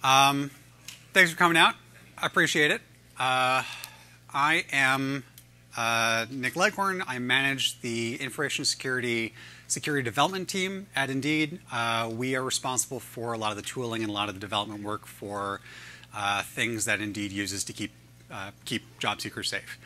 Thanks for coming out. I appreciate it. I am Nick Leghorn. I manage the information security development team at Indeed. We are responsible for a lot of the tooling and a lot of the development work for things that Indeed uses to keep job seekers safe.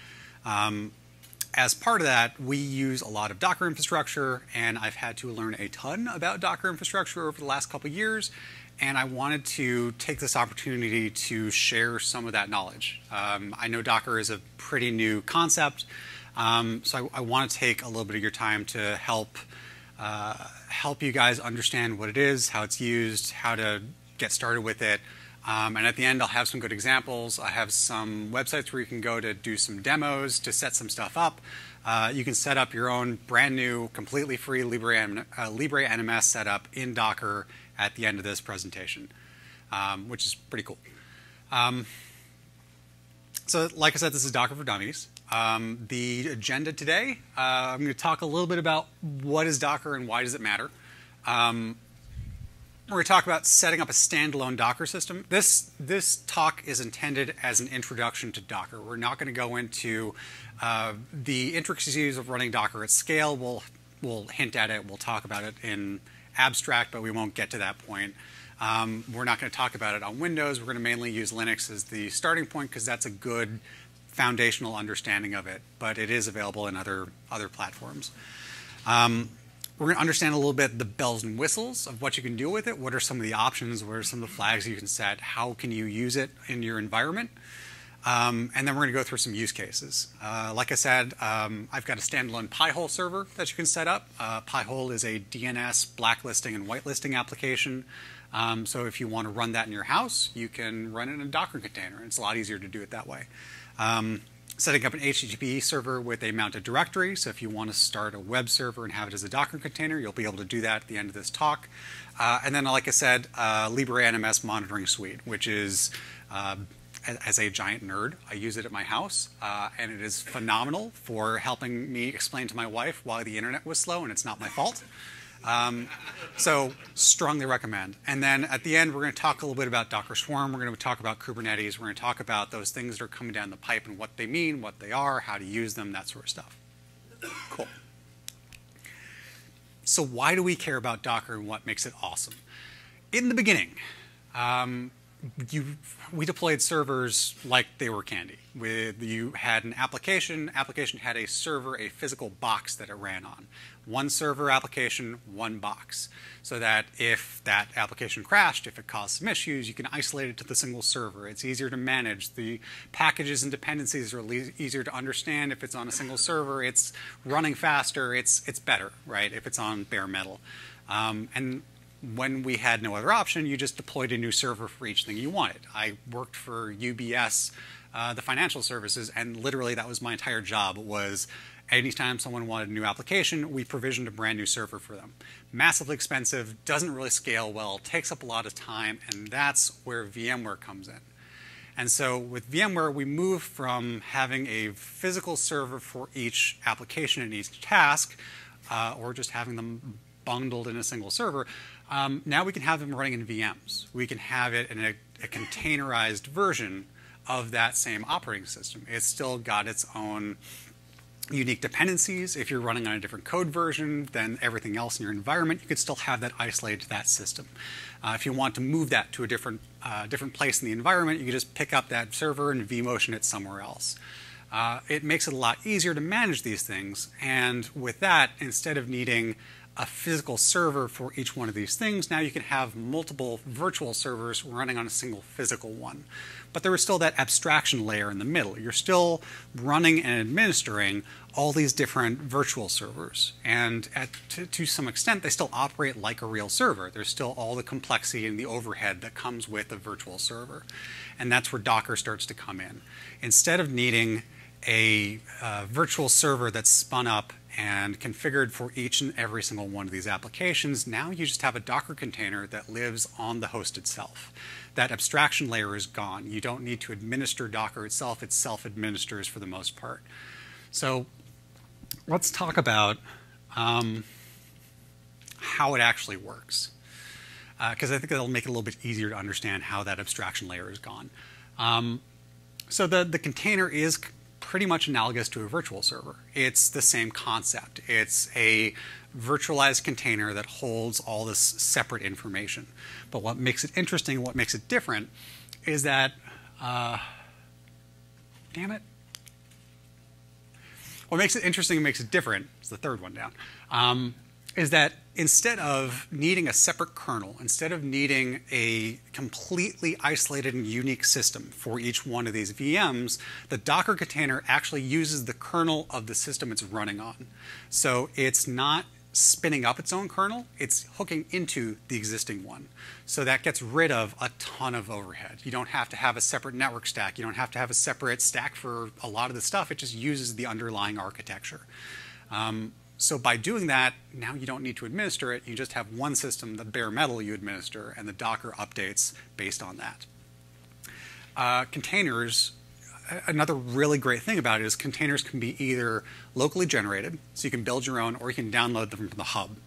As part of that, we use a lot of Docker infrastructure, and I've had to learn a ton about Docker infrastructure over the last couple of years, and I wanted to take this opportunity to share some of that knowledge. I know Docker is a pretty new concept, so I want to take a little bit of your time to help you guys understand what it is, how it's used, how to get started with it. And at the end, I'll have some good examples. I have some websites where you can go to do some demos, to set some stuff up. You can set up your own brand new, completely free Libre NMS setup in Docker at the end of this presentation, which is pretty cool. So like I said, this is Docker for Dummies. The agenda today, I'm going to talk a little bit about what is Docker and why does it matter. We're going to talk about setting up a standalone Docker system. This talk is intended as an introduction to Docker. We're not going to go into the intricacies of running Docker at scale. We'll hint at it. We'll talk about it in abstract, but we won't get to that point. We're not going to talk about it on Windows. We're going to mainly use Linux as the starting point because that's a good foundational understanding of it, but it is available in other platforms. We're going to understand a little bit the bells and whistles of what you can do with it. What are some of the options? What are some of the flags you can set? How can you use it in your environment? And then we're going to go through some use cases. Like I said, I've got a standalone Pi-hole server that you can set up. Pi-hole is a DNS blacklisting and whitelisting application. So if you want to run that in your house, you can run it in a Docker container. It's a lot easier to do it that way. Setting up an HTTP server with a mounted directory. So if you want to start a web server and have it as a Docker container, you'll be able to do that at the end of this talk. And then, like I said, Libre NMS monitoring suite, which is, as a giant nerd, I use it at my house. And it is phenomenal for helping me explain to my wife why the internet was slow and it's not my fault. So strongly recommend. And then at the end, we're going to talk a little bit about Docker Swarm. We're going to talk about Kubernetes. We're going to talk about those things that are coming down the pipe and what they mean, what they are, how to use them, that sort of stuff. Cool. So why do we care about Docker and what makes it awesome? In the beginning, we deployed servers like they were candy. You had an application had a server, a physical box that it ran on. One server application, one box. So that if that application crashed, if it caused some issues, you can isolate it to the single server. It's easier to manage. The packages and dependencies are easier to understand. If it's on a single server, it's running faster, it's better, right, if it's on bare metal. And when we had no other option, you just deployed a new server for each thing you wanted. I worked for UBS, the financial services, and literally that was my entire job. Was anytime someone wanted a new application, we provisioned a brand new server for them. Massively expensive, doesn't really scale well, takes up a lot of time, and that's where VMware comes in. And so with VMware, we moved from having a physical server for each application and each task, or just having them bundled in a single server. Now we can have them running in VMs. We can have it in a containerized version of that same operating system. It's still got its own unique dependencies. If you're running on a different code version than everything else in your environment, you could still have that isolated to that system. If you want to move that to a different place in the environment, you can just pick up that server and vMotion it somewhere else. It makes it a lot easier to manage these things. And with that, instead of needing a physical server for each one of these things, now you can have multiple virtual servers running on a single physical one. But there is still that abstraction layer in the middle. You're still running and administering all these different virtual servers. And to some extent, they still operate like a real server. There's still all the complexity and the overhead that comes with a virtual server. And that's where Docker starts to come in. Instead of needing a virtual server that's spun up and configured for each and every single one of these applications, now you just have a Docker container that lives on the host itself. That abstraction layer is gone. You don't need to administer Docker itself. It self-administers for the most part. So let's talk about how it actually works. because I think that'll make it a little bit easier to understand how that abstraction layer is gone. So the container is pretty much analogous to a virtual server. It's the same concept. It's a virtualized container that holds all this separate information. But what makes it interesting, what makes it different, is that, damn it. What makes it interesting and makes it different, it's the third one down, is that instead of needing a separate kernel, instead of needing a completely isolated and unique system for each one of these VMs, the Docker container actually uses the kernel of the system it's running on. So it's not spinning up its own kernel, it's hooking into the existing one. So that gets rid of a ton of overhead. You don't have to have a separate network stack. You don't have to have a separate stack for a lot of the stuff. It just uses the underlying architecture. So by doing that, now you don't need to administer it. You just have one system, the bare metal you administer, and the Docker updates based on that. Containers, another really great thing about it is containers can be either locally generated, so you can build your own, or you can download them from the hub.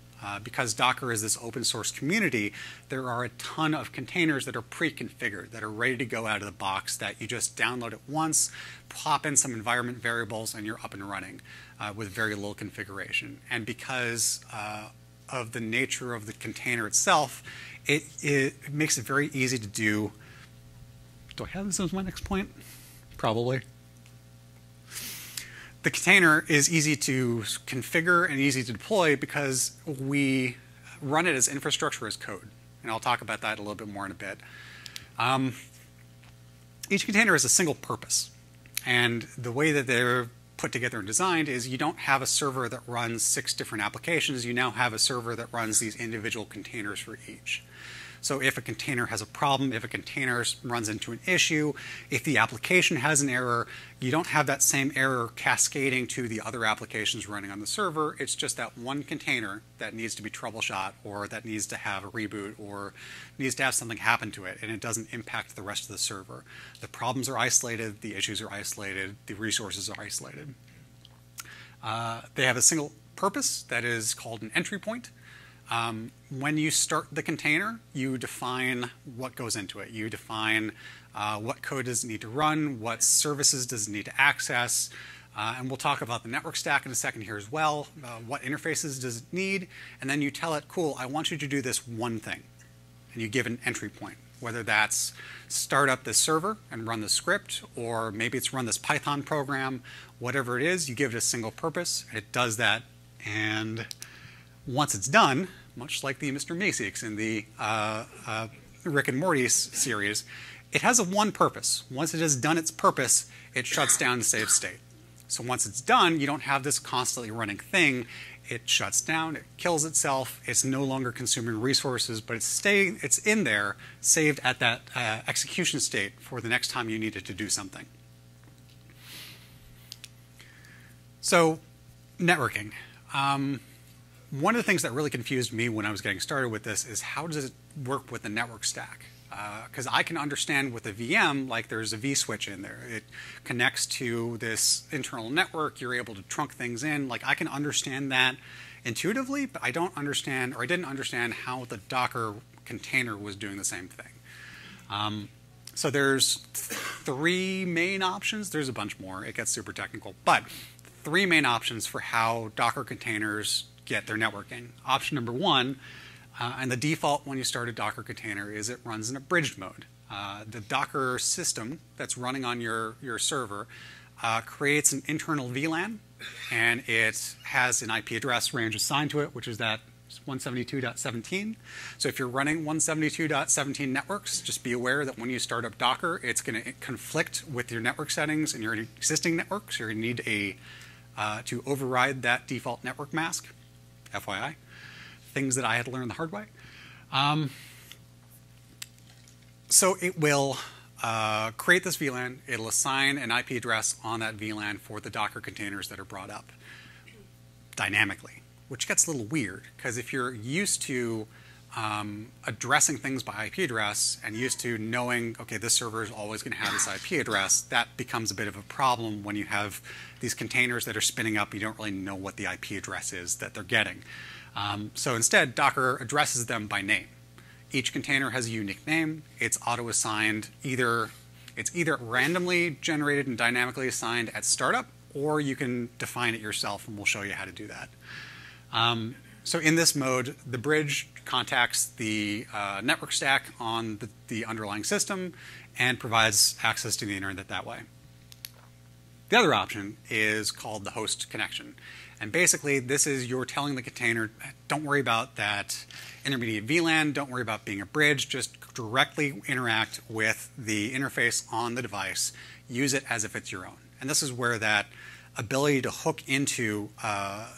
Because Docker is this open source community, there are a ton of containers that are pre-configured, that are ready to go out of the box, that you just download it once, pop in some environment variables, and you're up and running with very little configuration. And because of the nature of the container itself, it makes it very easy to do. Do I have this as my next point? Probably. The container is easy to configure and easy to deploy because we run it as infrastructure as code. And I'll talk about that a little bit more in a bit. Each container has a single purpose. And the way that they're put together and designed is you don't have a server that runs 6 different applications. You now have a server that runs these individual containers for each. So if a container has a problem, if a container runs into an issue, if the application has an error, you don't have that same error cascading to the other applications running on the server. It's just that one container that needs to be troubleshot, or that needs to have a reboot, or needs to have something happen to it, and it doesn't impact the rest of the server. The problems are isolated, the issues are isolated, the resources are isolated. They have a single purpose that is called an entry point. When you start the container, you define what goes into it. You define what code does it need to run, what services does it need to access, and we'll talk about the network stack in a second here as well. What interfaces does it need? And then you tell it, cool, I want you to do this one thing. And you give an entry point, whether that's start up this server and run the script, or maybe it's run this Python program. Whatever it is, you give it a single purpose, and it does that. And once it's done, much like the Mr. Meeseeks in the Rick and Morty series, it has a one purpose. Once it has done its purpose, it shuts down to save state. So once it's done, you don't have this constantly running thing. It shuts down, it kills itself, it's no longer consuming resources, but it's in there, saved at that execution state for the next time you need it to do something. So, networking. One of the things that really confused me when I was getting started with this is how does it work with the network stack? Because I can understand with a VM, like there's a vSwitch in there. It connects to this internal network. You're able to trunk things in. Like I can understand that intuitively, but I don't understand, or I didn't understand how the Docker container was doing the same thing. So there's 3 main options. There's a bunch more. It gets super technical. But 3 main options for how Docker containers get their networking. Option number 1, and the default when you start a Docker container is it runs in abridged mode. The Docker system that's running on your server creates an internal VLAN, and it has an IP address range assigned to it, which is that 172.17. So if you're running 172.17 networks, just be aware that when you start up Docker, it's going to conflict with your network settings and your existing networks. You're going to need to override that default network mask. FYI, things that I had to learn the hard way. So it will create this VLAN. It'll assign an IP address on that VLAN for the Docker containers that are brought up dynamically, which gets a little weird because if you're used to addressing things by IP address and used to knowing, okay, this server is always going to have this IP address, that becomes a bit of a problem when you have these containers that are spinning up. You don't really know what the IP address is that they're getting. So instead, Docker addresses them by name. Each container has a unique name. It's auto-assigned it's either randomly generated and dynamically assigned at startup, or you can define it yourself, and we'll show you how to do that. So in this mode, the bridge contacts the network stack on the underlying system and provides access to the internet that way. The other option is called the host connection. And basically, this is you're telling the container, don't worry about that intermediate VLAN, don't worry about being a bridge, just directly interact with the interface on the device, use it as if it's your own. And this is where that ability to hook into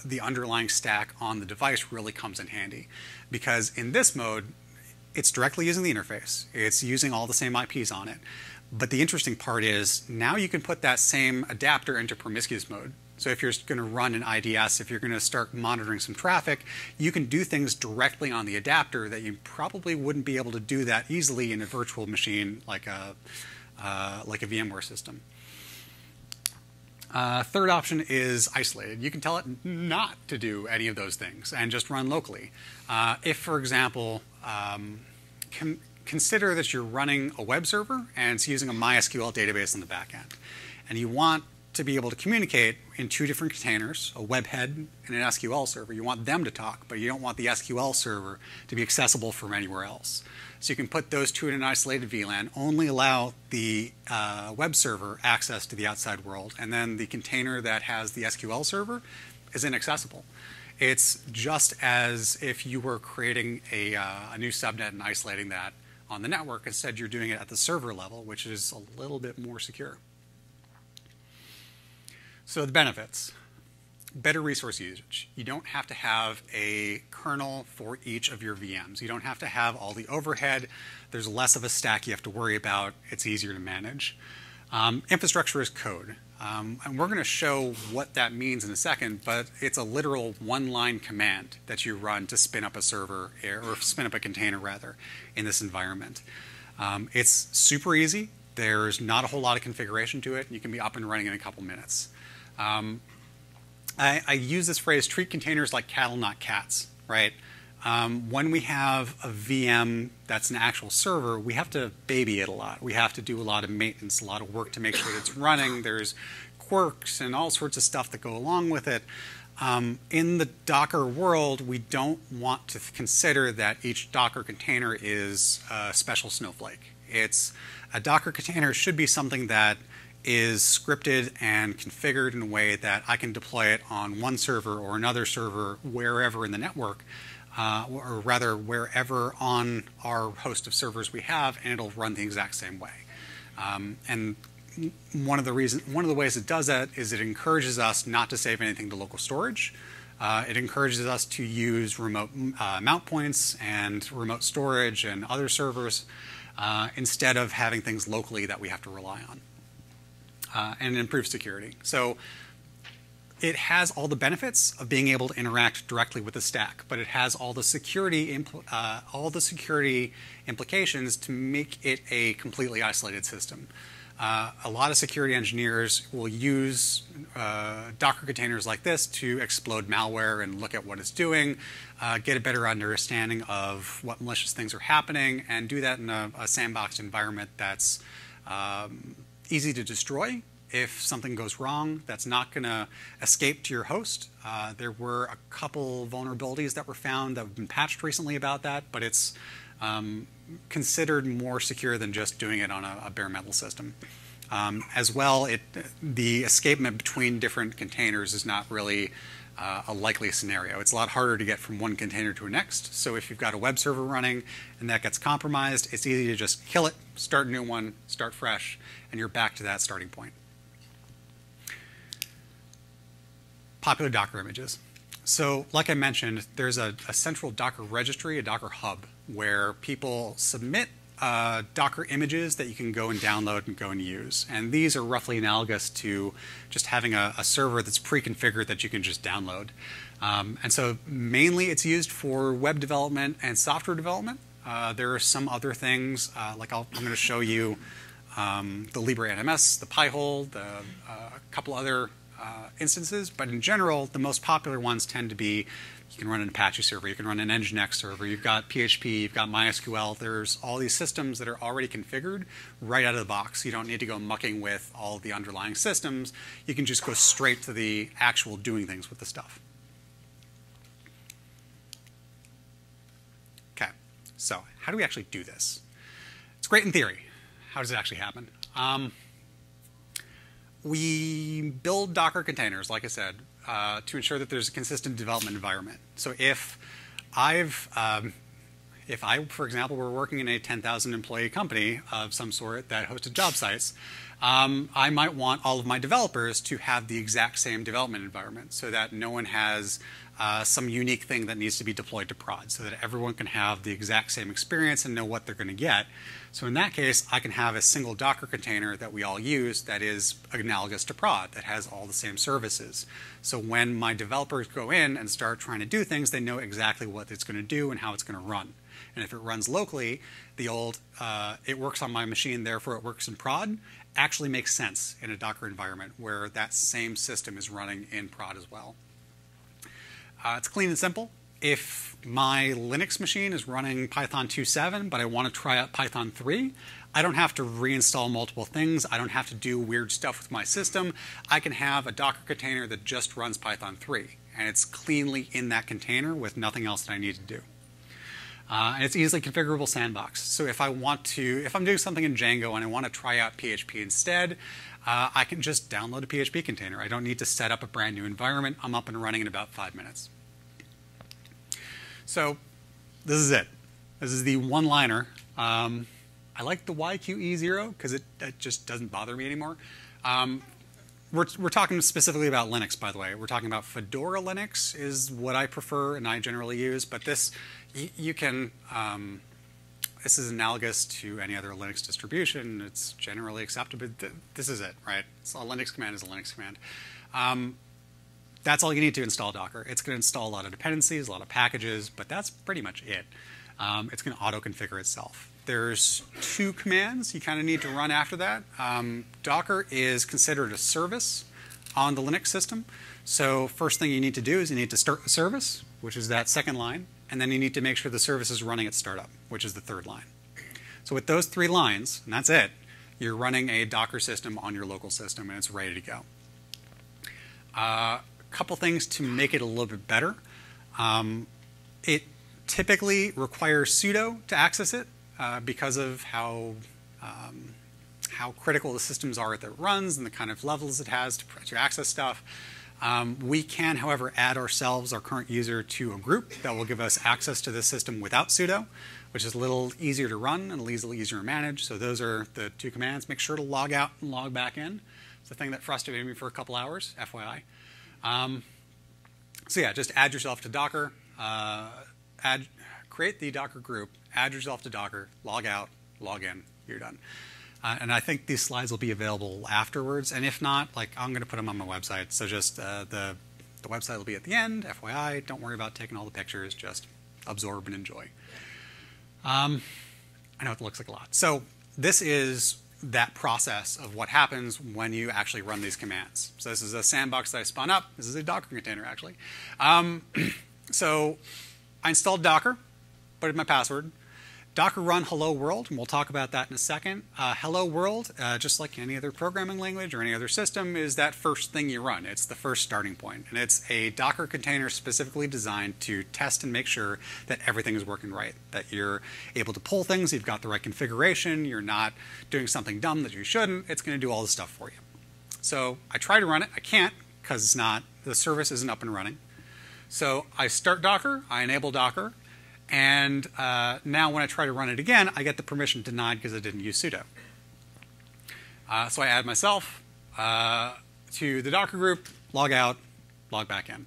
the underlying stack on the device really comes in handy. Because in this mode, it's directly using the interface. It's using all the same IPs on it. But the interesting part is now you can put that same adapter into promiscuous mode. So if you're going to run an IDS, if you're going to start monitoring some traffic, you can do things directly on the adapter that you probably wouldn't be able to do that easily in a virtual machine like a VMware system. Third option is isolated. You can tell it not to do any of those things and just run locally. If, for example, consider that you're running a web server and it's using a MySQL database on the back end, and you want to be able to communicate in two different containers, a web head and an SQL server. You want them to talk, but you don't want the SQL server to be accessible from anywhere else. So you can put those two in an isolated VLAN, only allow the web server access to the outside world, and then the container that has the SQL server is inaccessible. It's just as if you were creating a new subnet and isolating that on the network. Instead, you're doing it at the server level, which is a little bit more secure. So the benefits: better resource usage. You don't have to have a kernel for each of your VMs. You don't have to have all the overhead. There's less of a stack you have to worry about. It's easier to manage. Infrastructure as code. And we're going to show what that means in a second, but it's a literal one-line command that you run to spin up a server, or spin up a container, rather, in this environment. It's super easy. There's not a whole lot of configuration to it. You can be up and running in a couple minutes. I use this phrase, treat containers like cattle, not cats, right? When we have a VM that's an actual server, we have to baby it a lot. We have to do a lot of maintenance, a lot of work to make sure that it's running. There's quirks and all sorts of stuff that go along with it. In the Docker world, we don't want to consider that each Docker container is a special snowflake. A Docker container should be something that is scripted and configured in a way that I can deploy it on one server or another server wherever in the network, or rather wherever on our host of servers we have, and it'll run the exact same way. And one of the ways it does that is it encourages us not to save anything to local storage. It encourages us to use remote mount points and remote storage and other servers instead of having things locally that we have to rely on. And improve security. So it has all the benefits of being able to interact directly with the stack, but it has all the security implications to make it a completely isolated system. A lot of security engineers will use Docker containers like this to explode malware and look at what it's doing, get a better understanding of what malicious things are happening, and do that in a sandboxed environment that's easy to destroy if something goes wrong. That's not going to escape to your host. There were a couple vulnerabilities that were found that have been patched recently about that, but it's considered more secure than just doing it on a bare metal system. As well, the escapement between different containers is not really a likely scenario. It's a lot harder to get from one container to the next. So if you've got a web server running and that gets compromised, it's easy to just kill it, start a new one, start fresh, and you're back to that starting point. Popular Docker images. So like I mentioned, there's a central Docker registry, a Docker hub, where people submit Docker images that you can go and download and go and use. And these are roughly analogous to just having a server that's pre-configured that you can just download. And so mainly it's used for web development and software development. There are some other things, like I'm going to show you the LibreNMS, the Pi-hole, a couple other instances. But in general, the most popular ones tend to be You can run an Apache server. You can run an Nginx server. You've got PHP. You've got MySQL. There's all these systems that are already configured right out of the box. You don't need to go mucking with all the underlying systems. You can just go straight to the actual doing things with the stuff. Okay, so how do we actually do this? It's great in theory. How does it actually happen? We build Docker containers, like I said, to ensure that there's a consistent development environment. So if I, for example, were working in a 10,000 employee company of some sort that hosted job sites, I might want all of my developers to have the exact same development environment so that no one has some unique thing that needs to be deployed to prod, so that everyone can have the exact same experience and know what they're going to get. So in that case, I can have a single Docker container that we all use that is analogous to prod, that has all the same services. So when my developers go in and start trying to do things, they know exactly what it's going to do and how it's going to run. And if it runs locally, the old it works on my machine, therefore it works in prod, actually makes sense in a Docker environment where that same system is running in prod as well. It's clean and simple. If my Linux machine is running Python 2.7, but I want to try out Python 3, I don't have to reinstall multiple things. I don't have to do weird stuff with my system. I can have a Docker container that just runs Python 3, and it's cleanly in that container with nothing else that I need to do. And it's easily configurable sandbox. So if I'm doing something in Django and I want to try out PHP instead, I can just download a PHP container. I don't need to set up a brand new environment. I'm up and running in about 5 minutes. So this is it. This is the one-liner. I like the YQE0 because it just doesn't bother me anymore. We're talking specifically about Linux, by the way. We're talking about Fedora Linux is what I prefer and I generally use. But this, you can, this is analogous to any other Linux distribution. It's generally accepted, but this is it, right? So a Linux command is a Linux command. That's all you need to install Docker. It's going to install a lot of dependencies, a lot of packages, but that's pretty much it. It's going to auto-configure itself. There's 2 commands you kind of need to run after that. Docker is considered a service on the Linux system. So first thing you need to do is you need to start the service, which is that second line, and then you need to make sure the service is running at startup, which is the third line. So with those 3 lines, and that's it, you're running a Docker system on your local system, and it's ready to go. Couple things to make it a little bit better. It typically requires sudo to access it because of how critical the systems are that it runs and the kind of levels it has to access stuff. We can, however, add ourselves, our current user, to a group that will give us access to this system without sudo, which is a little easier to run and a little easier to manage. So those are the 2 commands. Make sure to log out and log back in. It's the thing that frustrated me for a couple hours, FYI. So yeah, just add yourself to Docker, create the Docker group, add yourself to Docker, log out, log in, you're done. And I think these slides will be available afterwards, and if not, like, I'm going to put them on my website. So just the website will be at the end, FYI. Don't worry about taking all the pictures, just absorb and enjoy. I know it looks like a lot. So this is that process of what happens when you actually run these commands. So this is a sandbox that I spun up. This is a Docker container, actually. So I installed Docker, put in my password. Docker run hello world, and we'll talk about that in a second. Hello world, just like any other programming language or any other system, is that first thing you run. It's the first starting point. And it's a Docker container specifically designed to test and make sure that everything is working right, that you're able to pull things, you've got the right configuration, you're not doing something dumb that you shouldn't. It's going to do all the stuff for you. So I try to run it. I can't because it's not, the service isn't up and running. So I start Docker, I enable Docker, and now when I try to run it again, I get the permission denied because I didn't use sudo. So I add myself to the Docker group, log out, log back in.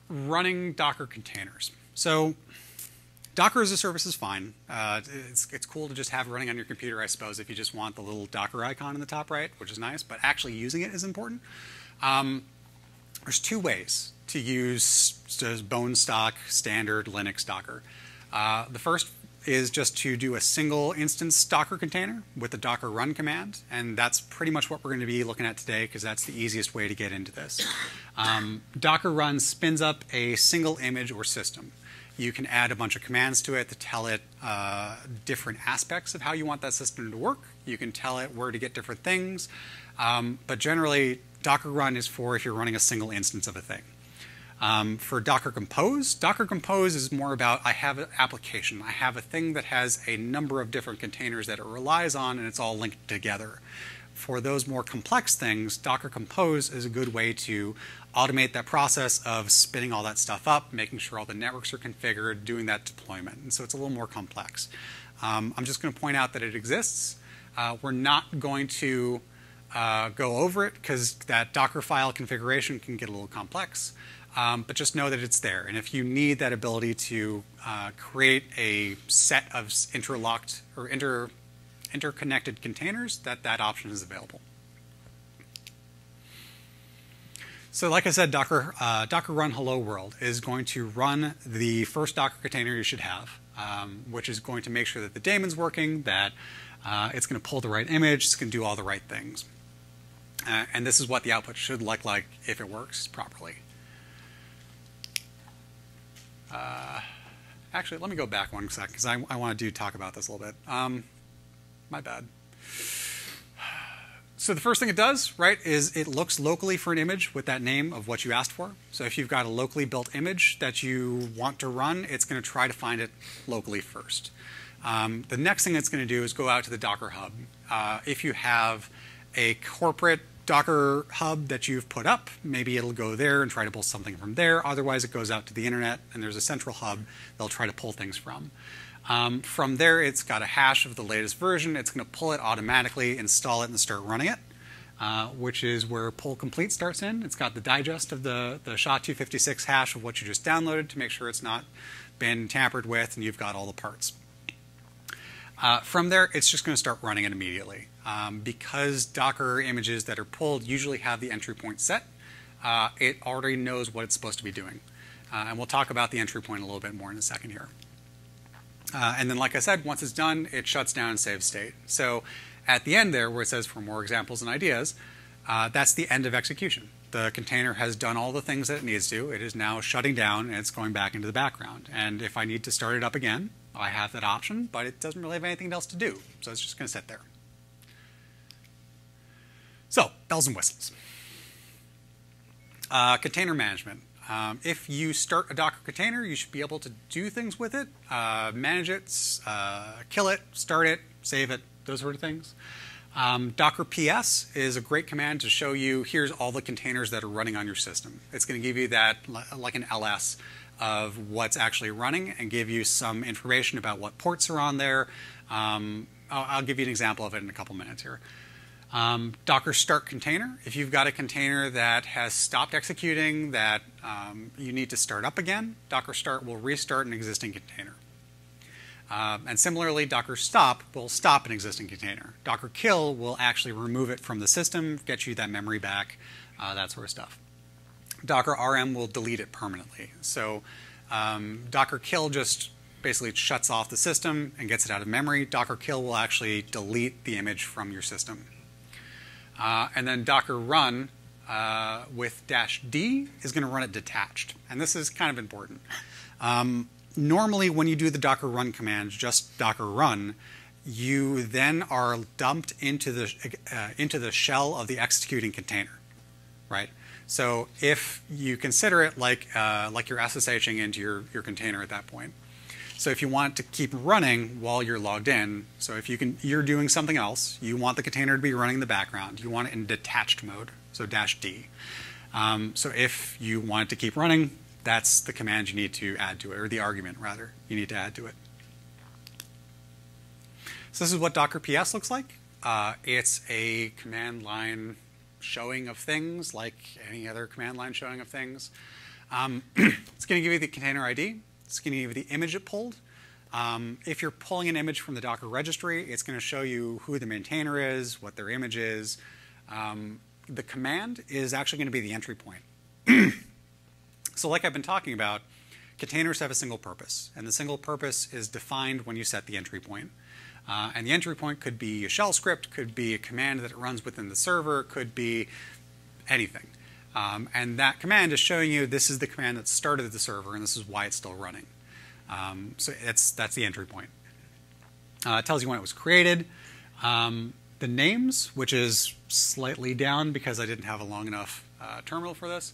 Running Docker containers. So Docker as a service is fine. It's cool to just have it running on your computer, I suppose, if you just want the little Docker icon in the top right, which is nice, but actually using it is important. There's 2 ways to use bone stock standard Linux Docker. The first is just to do a single instance Docker container with the Docker run command, and that's pretty much what we're going to be looking at today because that's the easiest way to get into this. Docker run spins up a single image or system. You can add a bunch of commands to it to tell it different aspects of how you want that system to work. You can tell it where to get different things. But generally, Docker run is for if you're running a single instance of a thing. For Docker Compose is more about I have an application. I have a thing that has a number of different containers that it relies on, and it's all linked together. For those more complex things, Docker Compose is a good way to automate that process of spinning all that stuff up, making sure all the networks are configured, doing that deployment. And so it's a little more complex. I'm just going to point out that it exists. We're not going to go over it because that Docker file configuration can get a little complex. But just know that it's there. And if you need that ability to create a set of interlocked or interconnected containers, that option is available. So like I said, Docker run hello world is going to run the first Docker container you should have, which is going to make sure that the daemon's working, that it's going to pull the right image, it's going to do all the right things. And this is what the output should look like if it works properly. Actually, let me go back one second because I want to talk about this a little bit. My bad. So the first thing it does, right, is it looks locally for an image with that name of what you asked for. So if you've got a locally built image that you want to run, it's going to try to find it locally first. The next thing it's going to do is go out to the Docker Hub. If you have a corporate Docker Hub that you've put up, maybe it'll go there and try to pull something from there. Otherwise, it goes out to the internet, and there's a central hub they'll try to pull things from. From there, it's got a hash of the latest version. It's going to pull it automatically, install it, and start running it, which is where pull complete starts in. It's got the digest of the SHA-256 hash of what you just downloaded to make sure it's not been tampered with and you've got all the parts. From there, it's just going to start running it immediately. Because Docker images that are pulled usually have the entry point set, it already knows what it's supposed to be doing. And we'll talk about the entry point a little bit more in a second here. And then, like I said, once it's done, it shuts down and saves state. So at the end there, where it says for more examples and ideas, that's the end of execution. The container has done all the things that it needs to. It is now shutting down, and it's going back into the background. And if I need to start it up again, I have that option, but it doesn't really have anything else to do. So it's just going to sit there. So, bells and whistles. Container management. If you start a Docker container, you should be able to do things with it, manage it, kill it, start it, save it, those sort of things. Docker PS is a great command to show you, here's all the containers that are running on your system. It's going to give you that, like an LS of what's actually running and give you some information about what ports are on there. I'll give you an example of it in a couple minutes here. Docker start container. If you've got a container that has stopped executing that you need to start up again, Docker start will restart an existing container. And similarly, Docker stop will stop an existing container. Docker kill will actually remove it from the system, get you that memory back, that sort of stuff. Docker RM will delete it permanently. So Docker kill just basically shuts off the system and gets it out of memory. Docker kill will actually delete the image from your system. And then Docker run with -D is going to run it detached. And this is kind of important. Normally, when you do the Docker run command, just Docker run, you then are dumped into the shell of the executing container, right? So if you consider it like you're SSHing into your container at that point. So if you want to keep running while you're logged in, so if you're doing something else, you want the container to be running in the background. You want it in detached mode, so -D. So if you want it to keep running, that's the command you need to add to it, or the argument, rather, you need to add to it. So this is what Docker PS looks like. It's a command line showing of things, like any other command line showing of things. It's going to give you the container ID. It's going to give you the image it pulled. If you're pulling an image from the Docker registry, it's going to show you who the maintainer is, what their image is. The command is actually going to be the entry point. So like I've been talking about, containers have a single purpose, and the single purpose is defined when you set the entry point. And the entry point could be a shell script, could be a command that it runs within the server, could be anything. And that command is showing you this is the command that started the server, and this is why it's still running. So that's the entry point. It tells you when it was created. The names, which is slightly down because I didn't have a long enough terminal for this.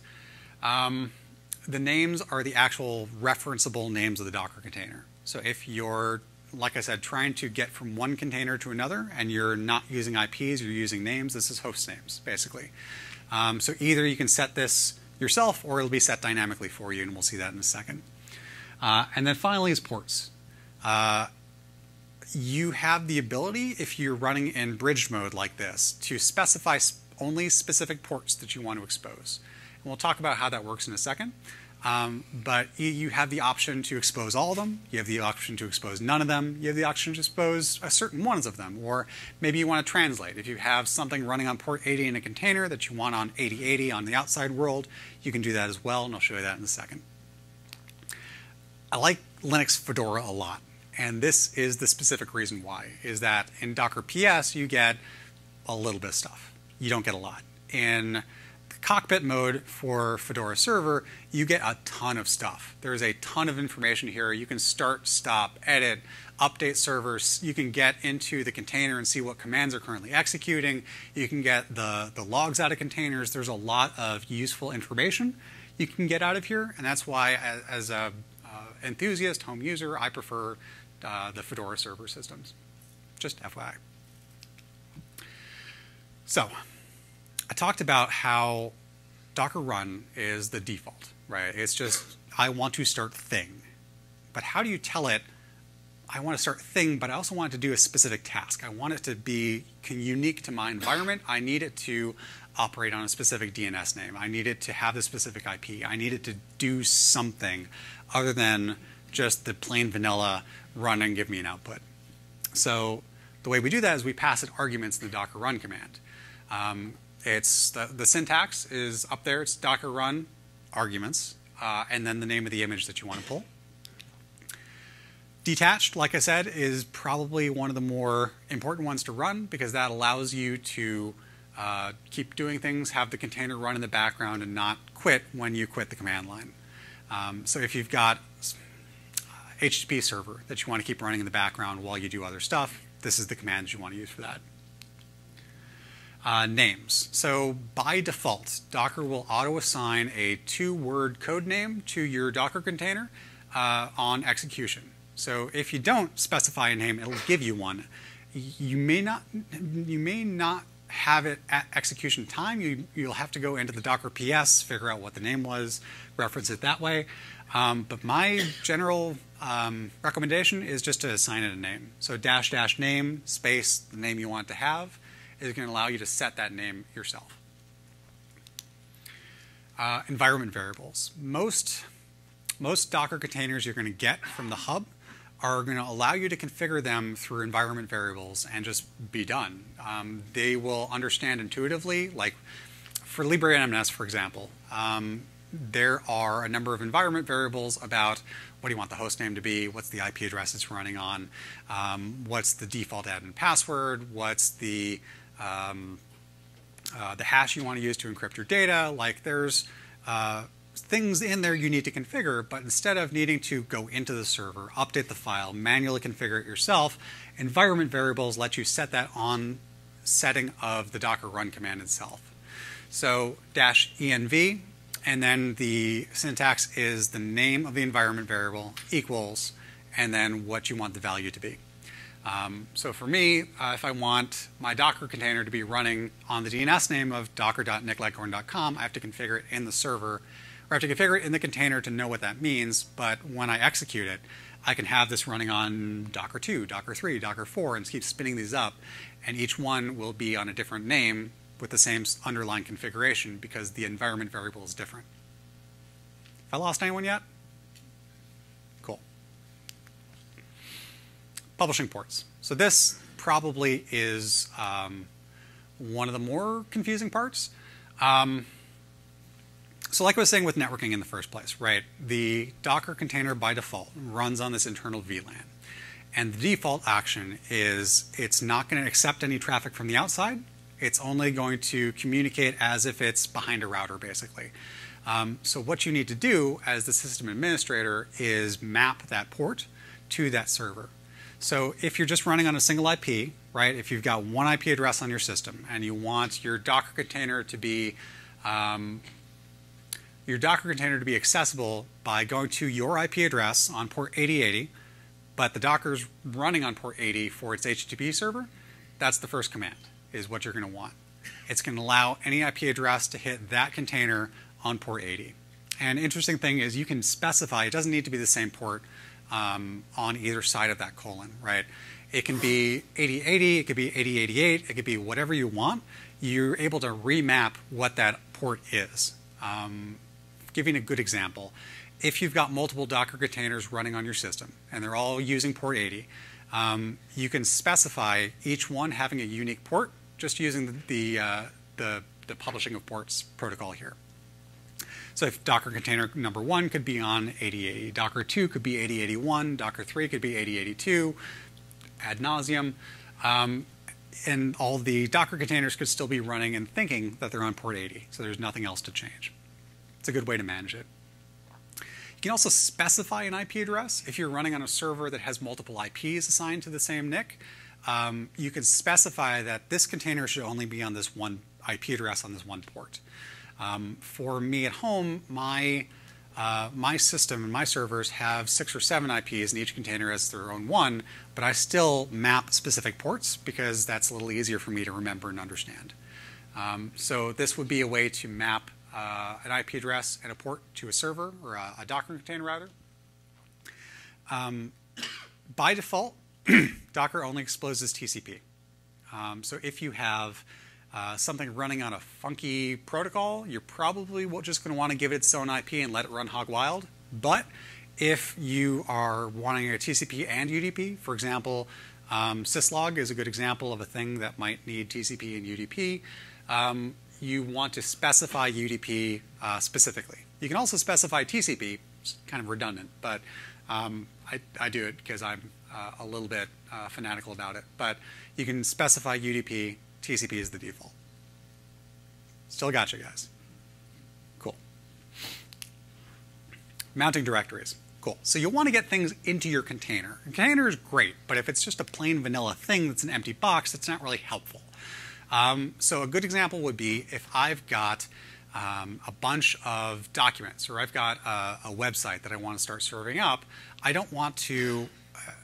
The names are the actual referenceable names of the Docker container. So if you're, like I said, trying to get from one container to another and you're not using IPs, you're using names, this is host names, basically. So either you can set this yourself or it'll be set dynamically for you, and we'll see that in a second. And then finally is ports. You have the ability, if you're running in bridged mode like this, to specify only specific ports that you want to expose. And we'll talk about how that works in a second. But you have the option to expose all of them. You have the option to expose none of them. You have the option to expose a certain ones of them. Or maybe you want to translate. If you have something running on port 80 in a container that you want on 8080 on the outside world, you can do that as well, and I'll show you that in a second. I like Linux Fedora a lot. And this is the specific reason why, is that in Docker PS, you get a little bit of stuff. You don't get a lot. In cockpit mode for Fedora server, you get a ton of stuff. There's a ton of information here. You can start, stop, edit, update servers. You can get into the container and see what commands are currently executing. You can get the logs out of containers. There's a lot of useful information you can get out of here. And that's why, as a enthusiast, home user, I prefer the Fedora server systems. Just FYI. So, I talked about how Docker run is the default, right? It's just, I want to start thing. But how do you tell it, I want to start thing, but I also want it to do a specific task. I want it to be unique to my environment. I need it to operate on a specific DNS name. I need it to have the specific IP. I need it to do something other than just the plain vanilla run and give me an output. So the way we do that is we pass it arguments in the Docker run command. It's the syntax is up there. It's Docker run arguments, and then the name of the image that you want to pull. Detached, like I said, is probably one of the more important ones to run because that allows you to keep doing things, have the container run in the background, and not quit when you quit the command line. So if you've got HTTP server that you want to keep running in the background while you do other stuff, this is the command that you want to use for that. Names. So by default, Docker will auto-assign a 2-word code name to your Docker container on execution. So if you don't specify a name, it'll give you one. You may not have it at execution time. You'll have to go into the Docker PS, figure out what the name was, reference it that way. But my general recommendation is just to assign it a name. So -- name space the name you want to have is going to allow you to set that name yourself. Environment variables. Most Docker containers you're going to get from the hub are going to allow you to configure them through environment variables and just be done. They will understand intuitively, like for LibreNMS, for example, there are a number of environment variables about what do you want the host name to be, what's the IP address it's running on, what's the default admin password, what's the hash you want to use to encrypt your data. Like there's things in there you need to configure, but instead of needing to go into the server, update the file, manually configure it yourself, environment variables let you set that on setting of the Docker run command itself. So -env, and then the syntax is the name of the environment variable equals, and then what you want the value to be. So for me, if I want my Docker container to be running on the DNS name of docker.nickleghorn.com, I have to configure it in the server, or I have to configure it in the container to know what that means. But when I execute it, I can have this running on Docker 2, Docker 3, Docker 4, and keep spinning these up. And each one will be on a different name with the same underlying configuration because the environment variable is different. Have I lost anyone yet? Cool. Publishing ports. So this probably is one of the more confusing parts. So like I was saying with networking in the first place, right? The Docker container by default runs on this internal VLAN. And the default action is it's not going to accept any traffic from the outside, It's only going to communicate as if it's behind a router, basically. So what you need to do as the system administrator is map that port to that server. So if you're just running on a single IP, right, if you've got one IP address on your system and you want your Docker container to be accessible by going to your IP address on port 8080, but the Docker's running on port 80 for its HTTP server, that's the first command, is what you're going to want. It's going to allow any IP address to hit that container on port 80. And interesting thing is you can specify, it doesn't need to be the same port on either side of that colon, right? It can be 8080, it could be 8088, it could be whatever you want. You're able to remap what that port is. Giving a good example, if you've got multiple Docker containers running on your system and they're all using port 80, you can specify each one having a unique port just using the publishing of ports protocol here. So if Docker container number 1 could be on 8080, Docker 2 could be 8081, Docker 3 could be 8082, ad nauseum, and all the Docker containers could still be running and thinking that they're on port 80, so there's nothing else to change. It's a good way to manage it. You can also specify an IP address. If you're running on a server that has multiple IPs assigned to the same NIC, you can specify that this container should only be on this one IP address on this one port. For me at home, my system and my servers have 6 or 7 IPs, and each container has their own one, but I still map specific ports because that's a little easier for me to remember and understand. So this would be a way to map an IP address and a port to a server or a Docker container router. By default, Docker only exposes TCP. So if you have something running on a funky protocol, you're probably just going to want to give it its own IP and let it run hog wild. But if you are wanting a TCP and UDP, for example, syslog is a good example of a thing that might need TCP and UDP. You want to specify UDP specifically. You can also specify TCP. It's kind of redundant, but I do it because I'm a little bit fanatical about it. But you can specify UDP. TCP is the default. Still got you guys. Cool. Mounting directories. Cool. So you'll want to get things into your container. A container is great, but if it's just a plain vanilla thing that's an empty box, that's not really helpful. So a good example would be if I've got a bunch of documents, or I've got a website that I want to start serving up, I don't want to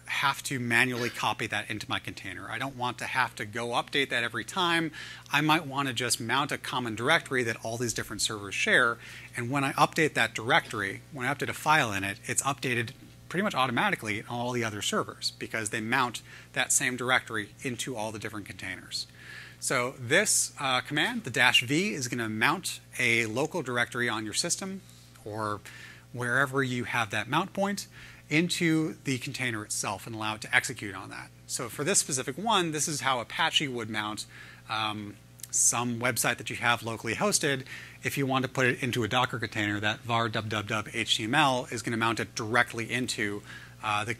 have to manually copy that into my container. I don't want to have to go update that every time. I might want to just mount a common directory that all these different servers share, and when I update that directory, when I update a file in it, it's updated pretty much automatically on all the other servers because they mount that same directory into all the different containers. So this command, the -v, is going to mount a local directory on your system or wherever you have that mount point into the container itself and allow it to execute on that. So for this specific one, this is how Apache would mount some website that you have locally hosted. If you want to put it into a Docker container, that var www.html is going to mount it directly into the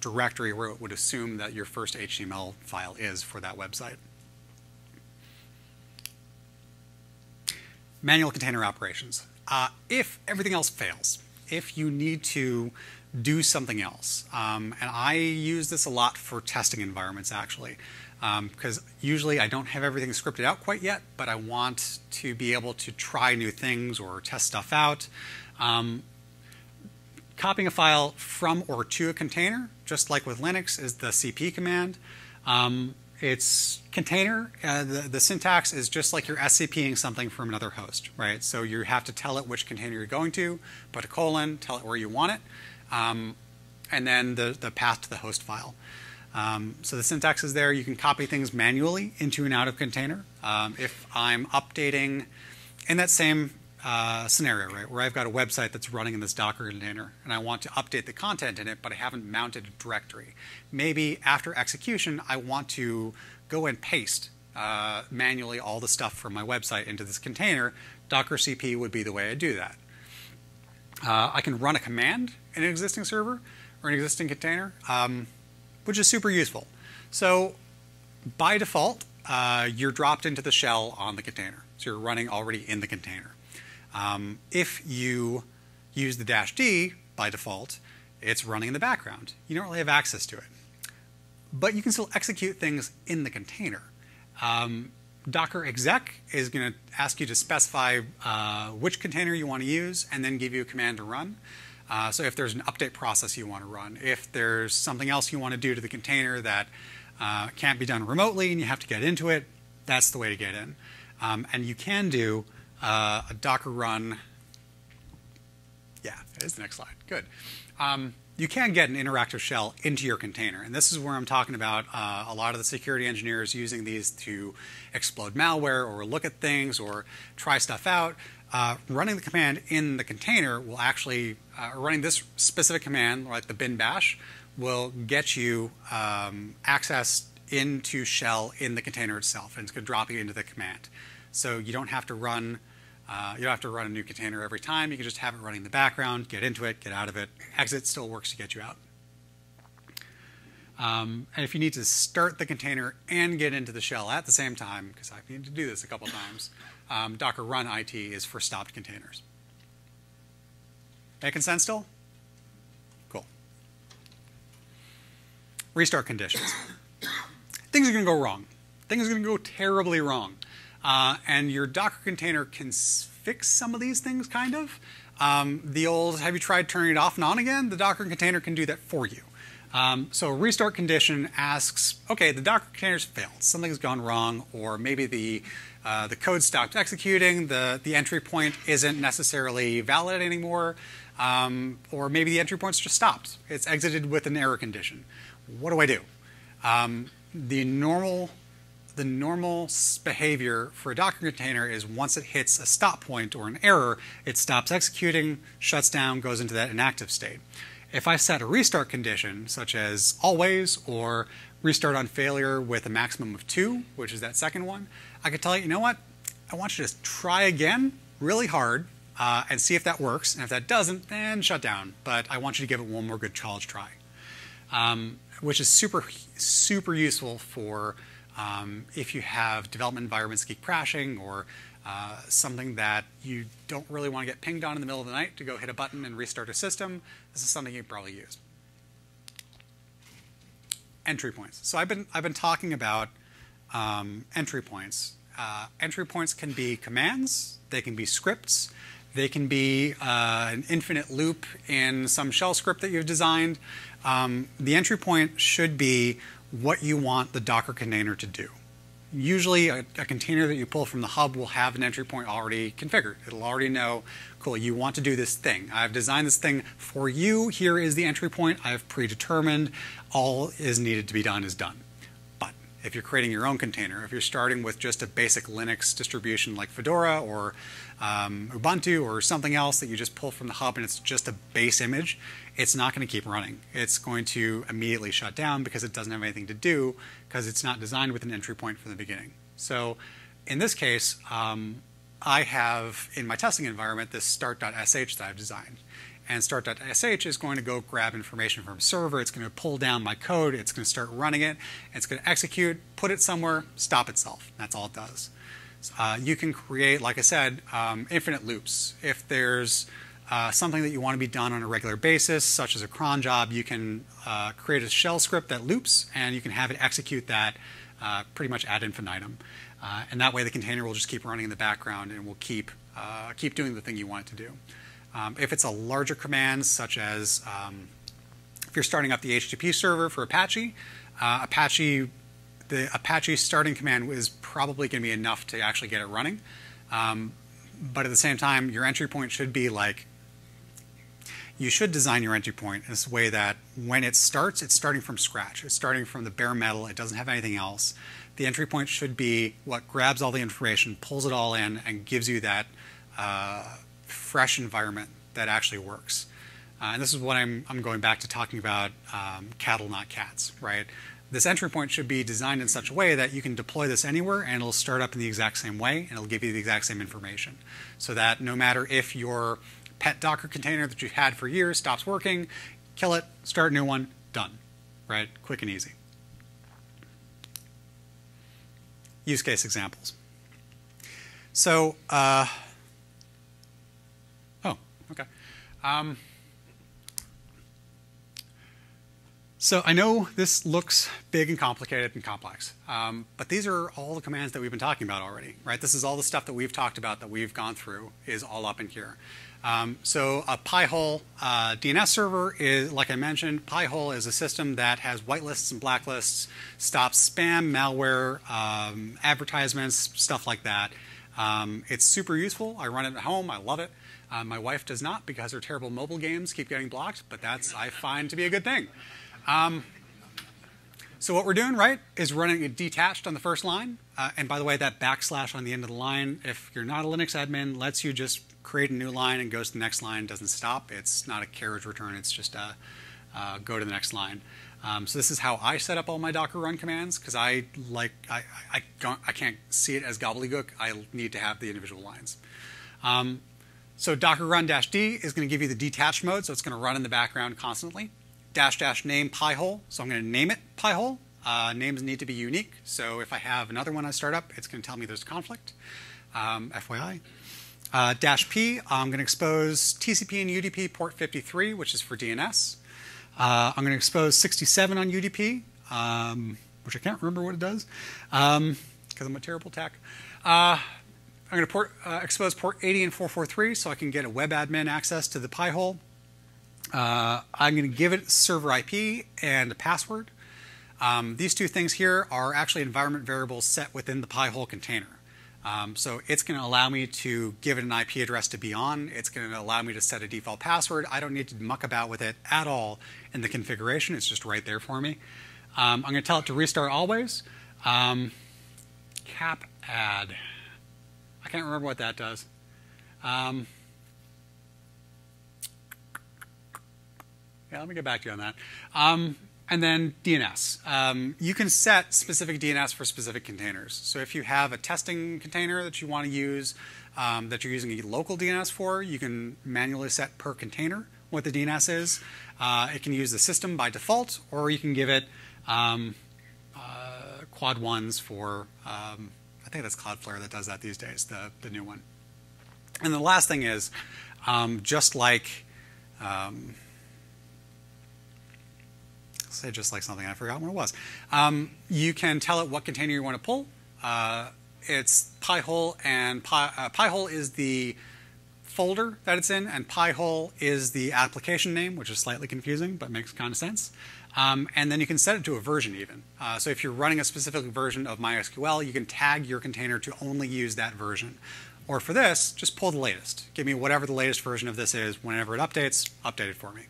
directory where it would assume that your first HTML file is for that website. Manual container operations. If everything else fails, if you need to do something else, and I use this a lot for testing environments actually, because usually I don't have everything scripted out quite yet, but I want to be able to try new things or test stuff out. Copying a file from or to a container, just like with Linux, is the cp command. It's container, the syntax is just like you're SCPing something from another host, right? So you have to tell it which container you're going to, put a colon, tell it where you want it, and then the path to the host file. So the syntax is there. You can copy things manually into and out of container. If I'm updating in that same scenario, right, where I've got a website that's running in this Docker container and I want to update the content in it, but I haven't mounted a directory. Maybe after execution, I want to go and paste manually all the stuff from my website into this container. Docker CP would be the way I do that. I can run a command in an existing server or an existing container, which is super useful. So by default, you're dropped into the shell on the container. So you're running already in the container. If you use the -D by default, it's running in the background. You don't really have access to it. But you can still execute things in the container. Docker exec is going to ask you to specify which container you want to use and then give you a command to run. So if there's an update process you want to run, if there's something else you want to do to the container that can't be done remotely and you have to get into it, that's the way to get in. And you can do a Docker run. Yeah, that is the next slide. Good. You can get an interactive shell into your container. And this is where I'm talking about a lot of the security engineers using these to explode malware or look at things or try stuff out. Running the command in the container will actually, running this specific command, like the bin bash, will get you access into shell in the container itself, and it's going to drop you into the command. So you don't have to run a new container every time. You can just have it running in the background, get into it, get out of it. Exit still works to get you out. And if you need to start the container and get into the shell at the same time, because I've needed to do this a couple times, Docker run IT is for stopped containers. Making sense still? Cool. Restart conditions. Things are going to go wrong. Things are going to go terribly wrong. And your Docker container can fix some of these things, kind of. The old, have you tried turning it off and on again? The Docker container can do that for you. So a restart condition asks, okay, the Docker container's failed. Something's gone wrong, or maybe the code stopped executing, the entry point isn't necessarily valid anymore, or maybe the entry point's just stopped. It's exited with an error condition. What do I do? The normal behavior for a Docker container is once it hits a stop point or an error, it stops executing, shuts down, goes into that inactive state. If I set a restart condition, such as always, or restart on failure with a maximum of 2, which is that second one, I could tell you, you know what? I want you to try again really hard and see if that works. And if that doesn't, then shut down. But I want you to give it one more good college try, which is super, super useful for if you have development environments keep crashing, or something that you don't really want to get pinged on in the middle of the night to go hit a button and restart a system. This is something you probably use. Entry points. So I've been talking about entry points. Entry points can be commands. They can be scripts. They can be an infinite loop in some shell script that you've designed. The entry point should be what you want the Docker container to do. Usually a container that you pull from the hub will have an entry point already configured. It'll already know, cool, you want to do this thing. I've designed this thing for you. Here is the entry point I've predetermined. All is needed to be done is done. But if you're creating your own container, if you're starting with just a basic Linux distribution like Fedora or Ubuntu or something else that you just pull from the hub and it's just a base image, it's not going to keep running. It's going to immediately shut down because it doesn't have anything to do, because it's not designed with an entry point from the beginning. So in this case, I have in my testing environment this start.sh that I've designed. And start.sh is going to go grab information from a server. It's going to pull down my code. It's going to start running it. It's going to execute, put it somewhere, stop itself. That's all it does. You can create, like I said, infinite loops. If there's something that you want to be done on a regular basis, such as a cron job, you can create a shell script that loops, and you can have it execute that pretty much ad infinitum. And that way the container will just keep running in the background and will keep doing the thing you want it to do. If it's a larger command, such as if you're starting up the HTTP server for Apache, the Apache starting command is probably going to be enough to actually get it running. But at the same time, your entry point should be like, you should design your entry point in this way that when it starts, it's starting from scratch. It's starting from the bare metal. It doesn't have anything else. The entry point should be what grabs all the information, pulls it all in, and gives you that fresh environment that actually works. And this is what I'm going back to talking about cattle, not cats, right? This entry point should be designed in such a way that you can deploy this anywhere and it'll start up in the exact same way and it'll give you the exact same information. So that no matter if your pet Docker container that you've had for years stops working, kill it, start a new one, done, right? Quick and easy. use case examples. So, okay. So I know this looks big and complicated and complex, but these are all the commands that we've been talking about already, right? This is all the stuff that we've talked about, that we've gone through, is all up in here. So a Pi-hole DNS server is, like I mentioned, Pi-hole is a system that has whitelists and blacklists, stops spam, malware, advertisements, stuff like that. It's super useful. I run it at home. I love it. My wife does not, because her terrible mobile games keep getting blocked, but that's, I find, to be a good thing. So what we're doing, right, is running it detached on the first line. And by the way, that backslash on the end of the line, if you're not a Linux admin, lets you just create a new line and goes to the next line. Doesn't stop. It's not a carriage return. It's just go to the next line. So this is how I set up all my Docker run commands, because I can't see it as gobbledygook. I need to have the individual lines. So Docker run -d is going to give you the detached mode, so it's going to run in the background constantly. --name Pi-hole, so I'm going to name it Pi-hole. Names need to be unique, so if I have another one I start up, it's going to tell me there's a conflict. FYI. -p, I'm going to expose TCP and UDP port 53, which is for DNS. I'm going to expose 67 on UDP, which I can't remember what it does, because I'm a terrible tech. I'm going to expose port 80 and 443, so I can get a web admin access to the Pi-hole. I'm going to give it server IP and a password. These two things here are actually environment variables set within the Pi-hole container. So it's going to allow me to give it an IP address to be on. It's going to allow me to set a default password. I don't need to muck about with it at all in the configuration. It's just right there for me. I'm going to tell it to restart always. Cap add. I can't remember what that does. Yeah, let me get back to you on that. And then DNS. You can set specific DNS for specific containers. So if you have a testing container that you want to use, that you're using a local DNS for, you can manually set per container what the DNS is. It can use the system by default, or you can give it quad ones for, I think that's Cloudflare that does that these days, the new one. And the last thing is, just like something, I forgot what it was. You can tell it what container you want to pull. It's Pi-hole, and Pi-hole is the folder that it's in, and Pi-hole is the application name, which is slightly confusing, but makes kind of sense. And then you can set it to a version even. So if you're running a specific version of MySQL, you can tag your container to only use that version. Or for this, just pull the latest. Give me whatever the latest version of this is. Whenever it updates, update it for me.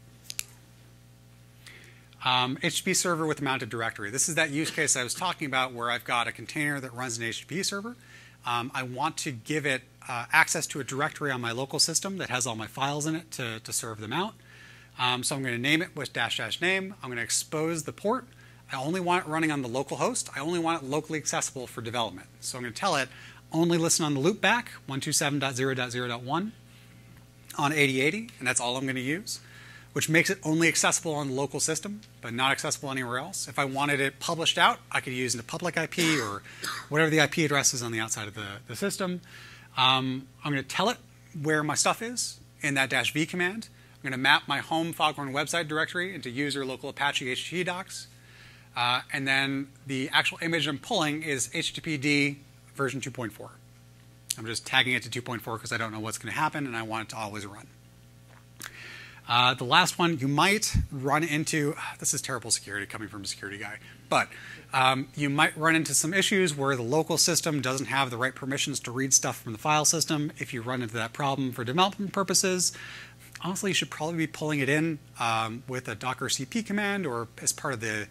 HTTP server with a mounted directory. This is that use case I was talking about where I've got a container that runs an HTTP server. I want to give it access to a directory on my local system that has all my files in it to serve them out. So I'm going to name it with --name. I'm going to expose the port. I only want it running on the local host. I only want it locally accessible for development. So I'm going to tell it only listen on the loopback 127.0.0.1 on 8080, and that's all I'm going to use, which makes it only accessible on the local system, but not accessible anywhere else. If I wanted it published out, I could use a public IP or whatever the IP address is on the outside of the system. I'm going to tell it where my stuff is in that -v command. I'm going to map my home Foghorn website directory into user local Apache HTTP docs. And then the actual image I'm pulling is HTTPD version 2.4. I'm just tagging it to 2.4 because I don't know what's going to happen and I want it to always run. The last one, you might run into, this is terrible security coming from a security guy, but you might run into some issues where the local system doesn't have the right permissions to read stuff from the file system. If you run into that problem for development purposes, honestly, you should probably be pulling it in with a Docker CP command, or as part of the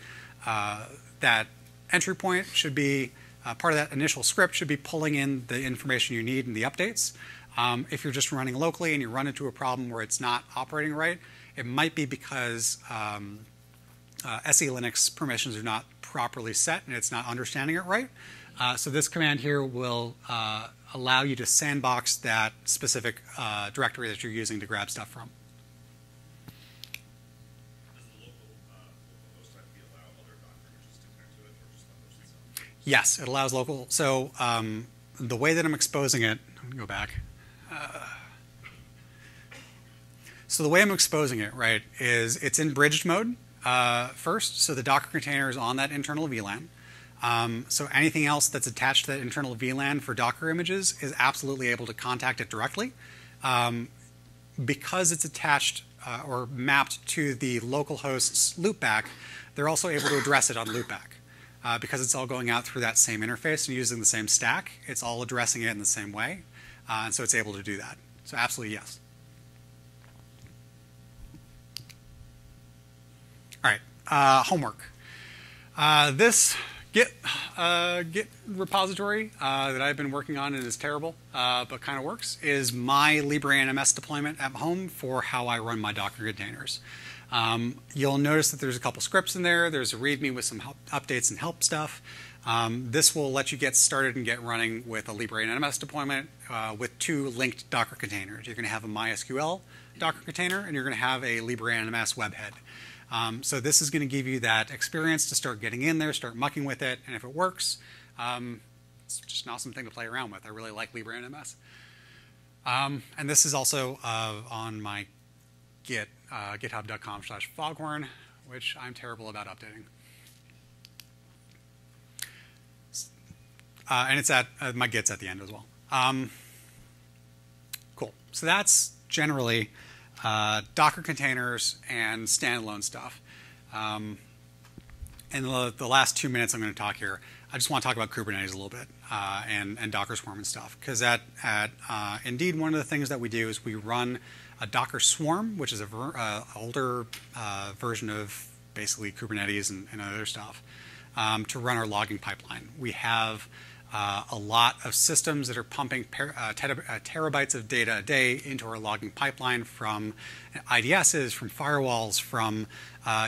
that entry point should be part of that initial script should be pulling in the information you need and the updates. If you're just running locally and you run into a problem where it's not operating right, it might be because SE Linux permissions are not properly set and it's not understanding it right. So this command here will allow you to sandbox that specific directory that you're using to grab stuff from. Yes, it allows local. So the way that I'm exposing it, I'm gonna go back. So the way I'm exposing it, right, is it's in bridged mode first. So the Docker container is on that internal VLAN. So anything else that's attached to that internal VLAN for Docker images is absolutely able to contact it directly. Because it's attached or mapped to the local host's loopback, they're also able to address it on loopback. Because it's all going out through that same interface and using the same stack, it's all addressing it in the same way. And so it's able to do that. So absolutely yes. All right, homework. This Git repository that I've been working on and is terrible, but kind of works, is my LibreNMS deployment at home for how I run my Docker containers. You'll notice that there's a couple scripts in there. There's a README with some updates and help stuff. This will let you get started and get running with a LibreNMS deployment with 2 linked Docker containers. You're going to have a MySQL Docker container, and you're going to have a LibreNMS webhead. So this is going to give you that experience to start getting in there, start mucking with it, and if it works, it's just an awesome thing to play around with. I really like LibreNMS. And this is also on my Git, github.com/foghorn, which I'm terrible about updating. And it's at my Git's at the end as well. Cool. So that's generally Docker containers and standalone stuff. In the last 2 minutes I'm going to talk here, I just want to talk about Kubernetes a little bit and Docker Swarm and stuff. Because at Indeed, one of the things that we do is we run a Docker Swarm, which is an older version of basically Kubernetes and other stuff, to run our logging pipeline. We have a lot of systems that are pumping terabytes of data a day into our logging pipeline from IDSs, from firewalls, from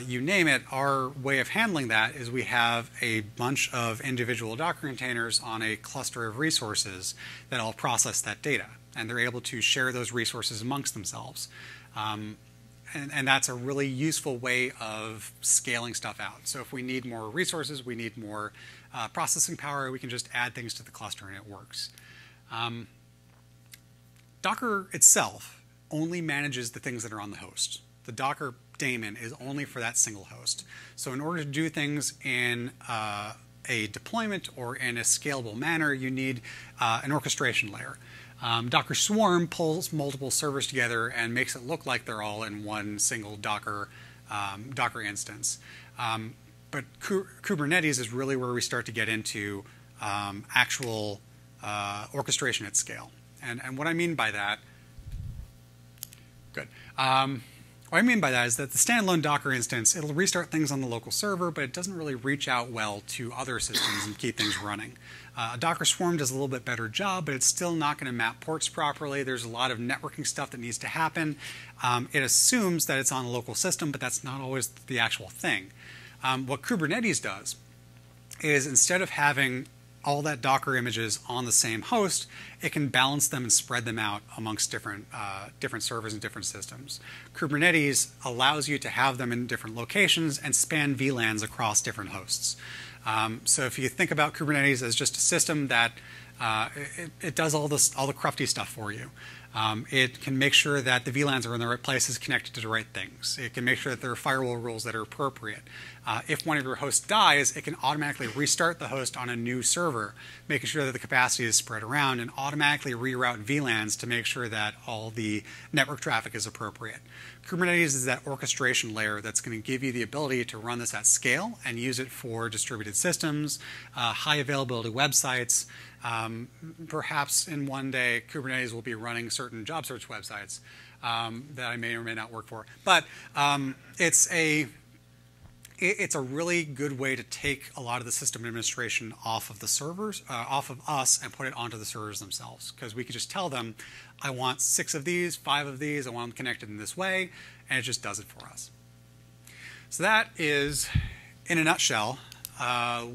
you name it. Our way of handling that is we have a bunch of individual Docker containers on a cluster of resources that all process that data. And they're able to share those resources amongst themselves. And that's a really useful way of scaling stuff out. So if we need more resources, we need more processing power, we can just add things to the cluster and it works. Docker itself only manages the things that are on the host. The Docker daemon is only for that single host. So in order to do things in a deployment or in a scalable manner, you need an orchestration layer. Docker Swarm pulls multiple servers together and makes it look like they're all in one single Docker instance. But Kubernetes is really where we start to get into actual orchestration at scale. And what I mean by that, what I mean by that is that the standalone Docker instance, it'll restart things on the local server, but it doesn't really reach out well to other systems and keep things running. Docker Swarm does a little bit better job, but it's still not going to map ports properly. There's a lot of networking stuff that needs to happen. It assumes that it's on a local system, but that's not always the actual thing. What Kubernetes does is instead of having all that Docker images on the same host, it can balance them and spread them out amongst different servers and different systems. Kubernetes allows you to have them in different locations and span VLANs across different hosts. So if you think about Kubernetes as just a system that it does all the crufty stuff for you. It can make sure that the VLANs are in the right places, connected to the right things. It can make sure that there are firewall rules that are appropriate. If one of your hosts dies, it can automatically restart the host on a new server, making sure that the capacity is spread around, and automatically reroute VLANs to make sure that all the network traffic is appropriate. Kubernetes is that orchestration layer that's going to give you the ability to run this at scale and use it for distributed systems, high availability websites. Perhaps in one day, Kubernetes will be running certain job search websites that I may or may not work for. But it's a really good way to take a lot of the system administration off of the servers, off of us, and put it onto the servers themselves. Because we could just tell them, I want 6 of these, 5 of these, I want them connected in this way, and it just does it for us. So that is, in a nutshell,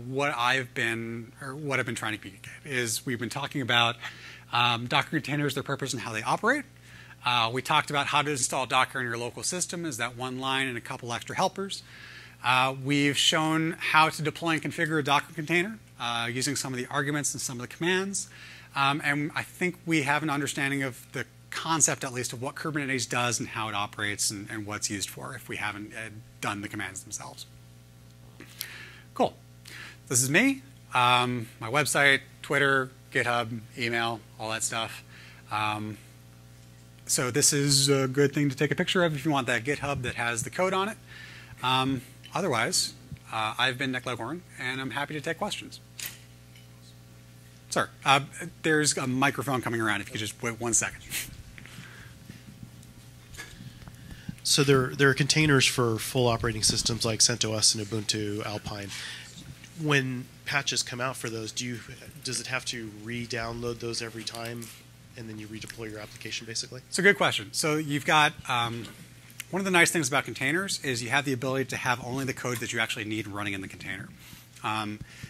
what I've been trying to communicate. Is we've been talking about Docker containers, their purpose, and how they operate. We talked about how to install Docker in your local system, is that one line and a couple extra helpers. We've shown how to deploy and configure a Docker container using some of the arguments and some of the commands. And I think we have an understanding of the concept, at least, of what Kubernetes does and how it operates and what it's used for if we haven't done the commands themselves. Cool. This is me. My website, Twitter, GitHub, email, all that stuff. So this is a good thing to take a picture of if you want that GitHub that has the code on it. Otherwise, I've been Nick Leghorn, and I'm happy to take questions. Sir, there's a microphone coming around. If you could just wait 1 second. So there are containers for full operating systems like CentOS and Ubuntu, Alpine. When patches come out for those, does it have to re-download those every time, and then you redeploy your application, basically? It's a good question. So you've got one of the nice things about containers is you have the ability to have only the code that you actually need running in the container.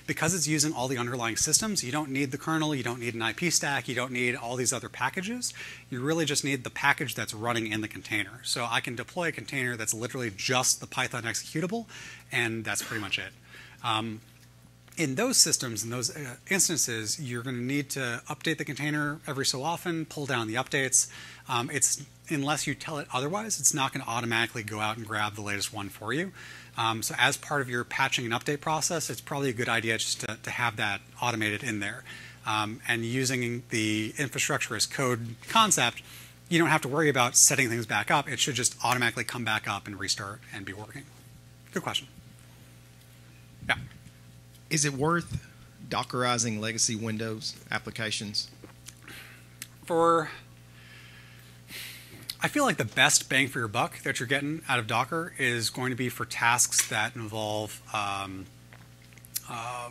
Because it's using all the underlying systems, you don't need the kernel, you don't need an IP stack, you don't need all these other packages. You really just need the package that's running in the container. So I can deploy a container that's literally just the Python executable, and that's pretty much it. In those systems, in those instances, you're going to need to update the container every so often, pull down the updates. Unless you tell it otherwise, it's not going to automatically go out and grab the latest one for you. So as part of your patching and update process, it's probably a good idea just to have that automated in there. And using the infrastructure as code concept, you don't have to worry about setting things back up. It should just automatically come back up and restart and be working. Good question. Yeah. Is it worth Dockerizing legacy Windows applications? I feel like the best bang for your buck that you're getting out of Docker is going to be for tasks that involve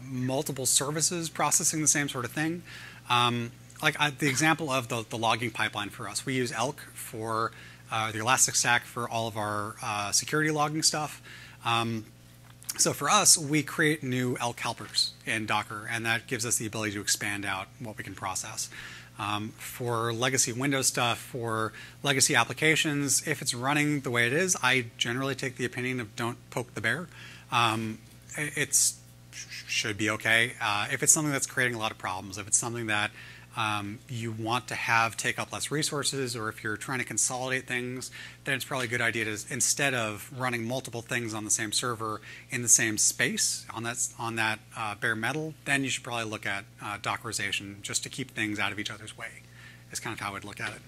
multiple services processing the same sort of thing. The example of the logging pipeline for us. We use Elk for the Elastic Stack for all of our security logging stuff. So for us, we create new Elk helpers in Docker, and that gives us the ability to expand out what we can process. For legacy Windows stuff, for legacy applications, if it's running the way it is, I generally take the opinion of don't poke the bear. It should be okay. If it's something that's creating a lot of problems, if it's something that you want to have take up less resources, or if you're trying to consolidate things, then it's probably a good idea to, instead of running multiple things on the same server in the same space on that bare metal, then you should probably look at Dockerization just to keep things out of each other's way. Is kind of how I would look at it.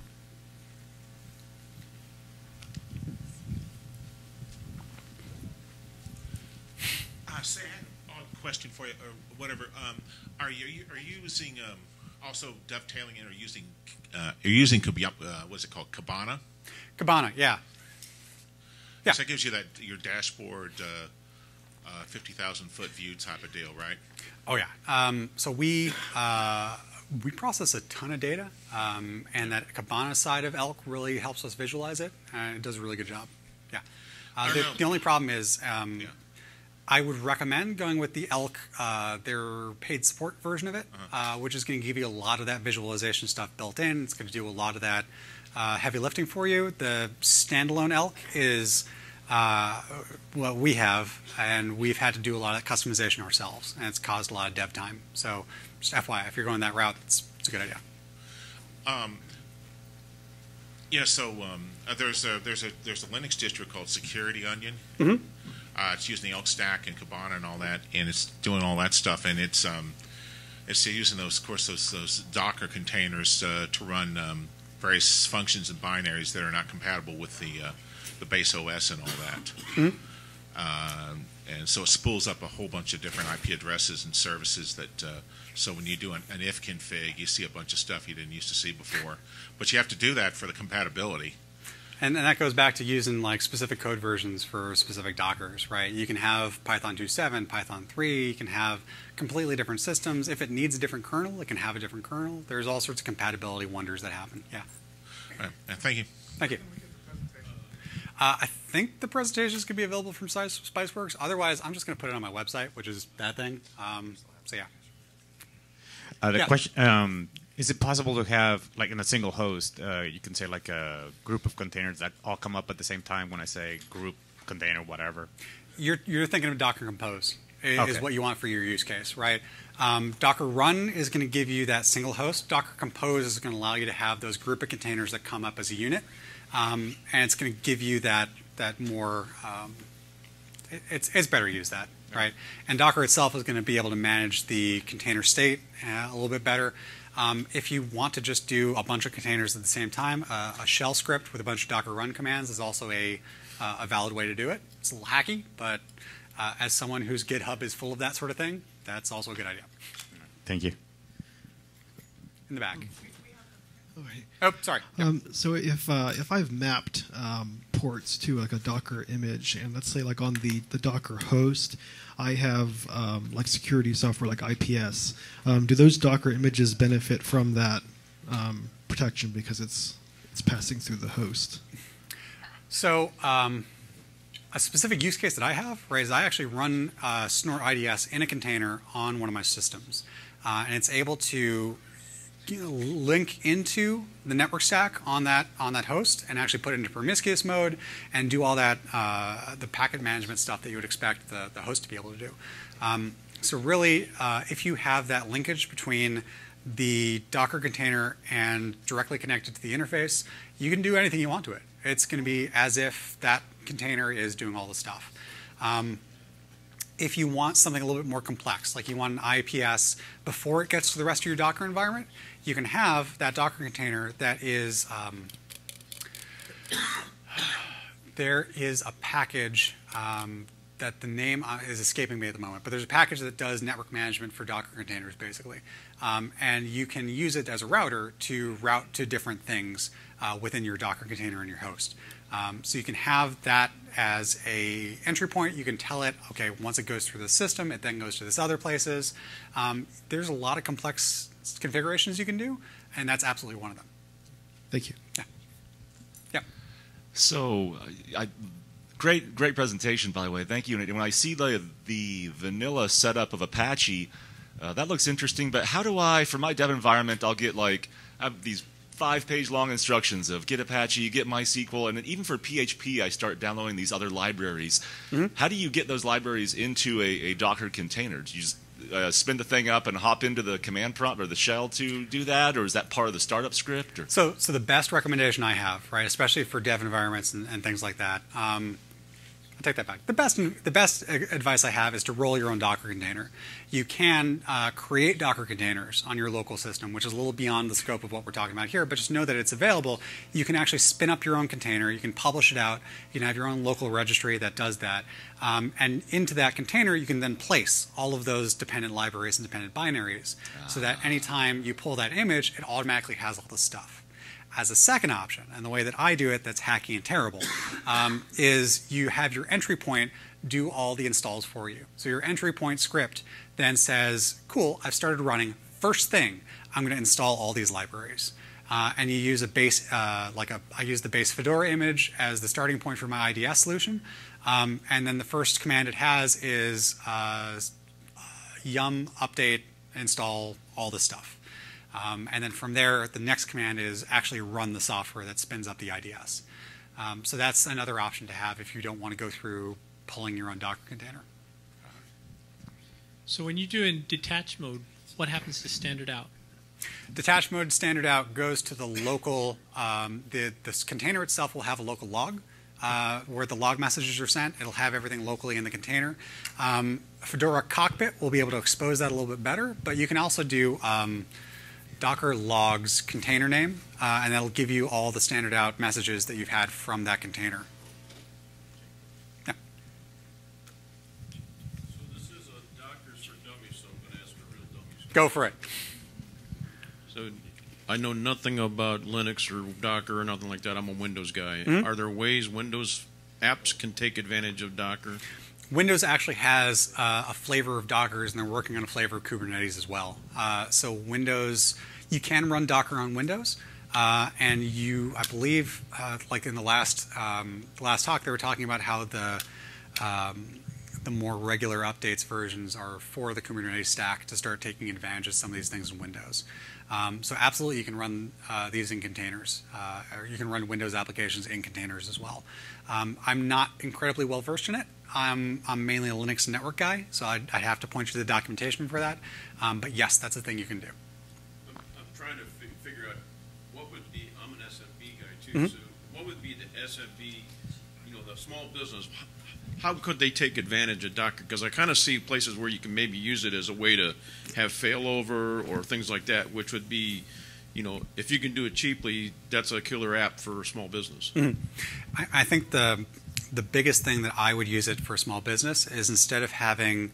Say, I have a question for you, or whatever. Are you using also dovetailing it, or using what's it called, Kibana? Kibana, yeah. Yeah. So that gives you your dashboard, 50,000 foot view type of deal, right? Oh yeah. So we process a ton of data, and that Kibana side of Elk really helps us visualize it, and it does a really good job. Yeah. The only problem is. I would recommend going with the Elk, their paid support version of it, which is going to give you a lot of that visualization stuff built in. It's going to do a lot of that heavy lifting for you. The standalone Elk is what we have, and we've had to do a lot of customization ourselves, and it's caused a lot of dev time. So just FYI, if you're going that route, it's a good idea. Yeah. So there's a Linux distro called Security Onion. Mm-hmm. It's using the Elk Stack and Kibana and all that, and it's doing all that stuff, and it's using those Docker containers to run various functions and binaries that are not compatible with the base OS and all that. Mm-hmm. And so it spools up a whole bunch of different IP addresses and services that. So when you do an if config, you see a bunch of stuff you didn't used to see before, but you have to do that for the compatibility. And that goes back to using like specific code versions for specific Dockers, right? You can have Python 2.7, Python 3. You can have completely different systems. If it needs a different kernel, it can have a different kernel. There's all sorts of compatibility wonders that happen. Yeah. All right. Thank you. Thank you. I think the presentations could be available from Spiceworks. Otherwise, I'm just going to put it on my website, which is that thing. So yeah. The question. Is it possible to have, like in a single host, you can say like a group of containers that all come up at the same time when I say group, container, whatever? You're thinking of Docker Compose. is what you want for your use case, right? Docker Run is going to give you that single host. Docker Compose is going to allow you to have those group of containers that come up as a unit, and it's going to give you that more. It's better to use that, right? And Docker itself is going to be able to manage the container state a little bit better. If you want to just do a bunch of containers at the same time, a shell script with a bunch of Docker Run commands is also a valid way to do it. It's a little hacky, but as someone whose GitHub is full of that sort of thing, that's also a good idea. Thank you. In the back. Okay. Oh, sorry. Yeah. So if I've mapped ports to like a Docker image, and let's say like on the Docker host, I have like security software like IPS. Do those Docker images benefit from that protection because it's passing through the host? So a specific use case that I have, right, is I actually run Snort IDS in a container on one of my systems, and it's able to link into the network stack on that host and actually put it into promiscuous mode and do all that the packet management stuff that you would expect the host to be able to do. So really, if you have that linkage between the Docker container and directly connected to the interface, you can do anything you want to it. It's going to be as if that container is doing all the stuff. If you want something a little bit more complex, like you want an IPS before it gets to the rest of your Docker environment, you can have that Docker container that is, there is a package that the name is escaping me at the moment, but there's a package that does network management for Docker containers, basically. And you can use it as a router to route to different things within your Docker container and your host. So you can have that as a entry point. You can tell it, okay, once it goes through the system, it then goes to this other places. There's a lot of complex configurations you can do, and that's absolutely one of them. Thank you. Yeah. Yeah. So, great presentation, by the way. Thank you. And when I see the vanilla setup of Apache, that looks interesting. But how do I, for my dev environment, I'll get I have these 5-page long instructions of get Apache, get MySQL, and then even for PHP, I start downloading these other libraries. Mm-hmm. How do you get those libraries into a Docker container? Do you just spin the thing up and hop into the command prompt or the shell to do that, or is that part of the startup script? Or? So the best recommendation I have, right, especially for dev environments and things like that, I'll take that back. The best advice I have is to roll your own Docker container. You can create Docker containers on your local system, which is a little beyond the scope of what we're talking about here, but just know that it's available. You can actually spin up your own container. You can publish it out. You can have your own local registry that does that. And into that container, you can then place all of those dependent libraries and dependent binaries so that anytime you pull that image, it automatically has all the stuff. As a second option, and the way that I do it that's hacky and terrible, is you have your entry point do all the installs for you. So your entry point script then says, cool, I've started running. First thing, I'm going to install all these libraries. And you use a base, I use the base Fedora image as the starting point for my IDS solution. And then the first command it has is yum update install all this stuff. And then from there, the next command is actually run the software that spins up the IDS. So that's another option to have if you don't want to go through pulling your own Docker container. So when you do in detached mode, what happens to standard out? Detached mode standard out goes to the local, this container itself will have a local log where the log messages are sent. It'll have everything locally in the container. Fedora Cockpit will be able to expose that a little bit better, but you can also do Docker logs container name, and that'll give you all the standard out messages that you've had from that container. Yeah. So this is a Docker's for Dummies, so I'm going to ask a real dummies. Go for it. So I know nothing about Linux or Docker or nothing like that. I'm a Windows guy. Mm-hmm. Are there ways Windows apps can take advantage of Docker? Windows actually has a flavor of Dockers, and they're working on a flavor of Kubernetes as well. So Windows, you can run Docker on Windows, and I believe, like in the last talk, they were talking about how the more regular updates versions are for the Kubernetes stack to start taking advantage of some of these things in Windows. So absolutely, you can run these in containers, or you can run Windows applications in containers as well. I'm not incredibly well versed in it, I'm mainly a Linux network guy, so I'd have to point you to the documentation for that. But yes, that's a thing you can do. I'm trying to figure out what would be. I'm an SMB guy too. So what would be the SMB? The small business. How could they take advantage of Docker? Because I kind of see places where you can maybe use it as a way to have failover or things like that, which would be, if you can do it cheaply, that's a killer app for a small business. I think the biggest thing that I would use it for a small business is instead of having,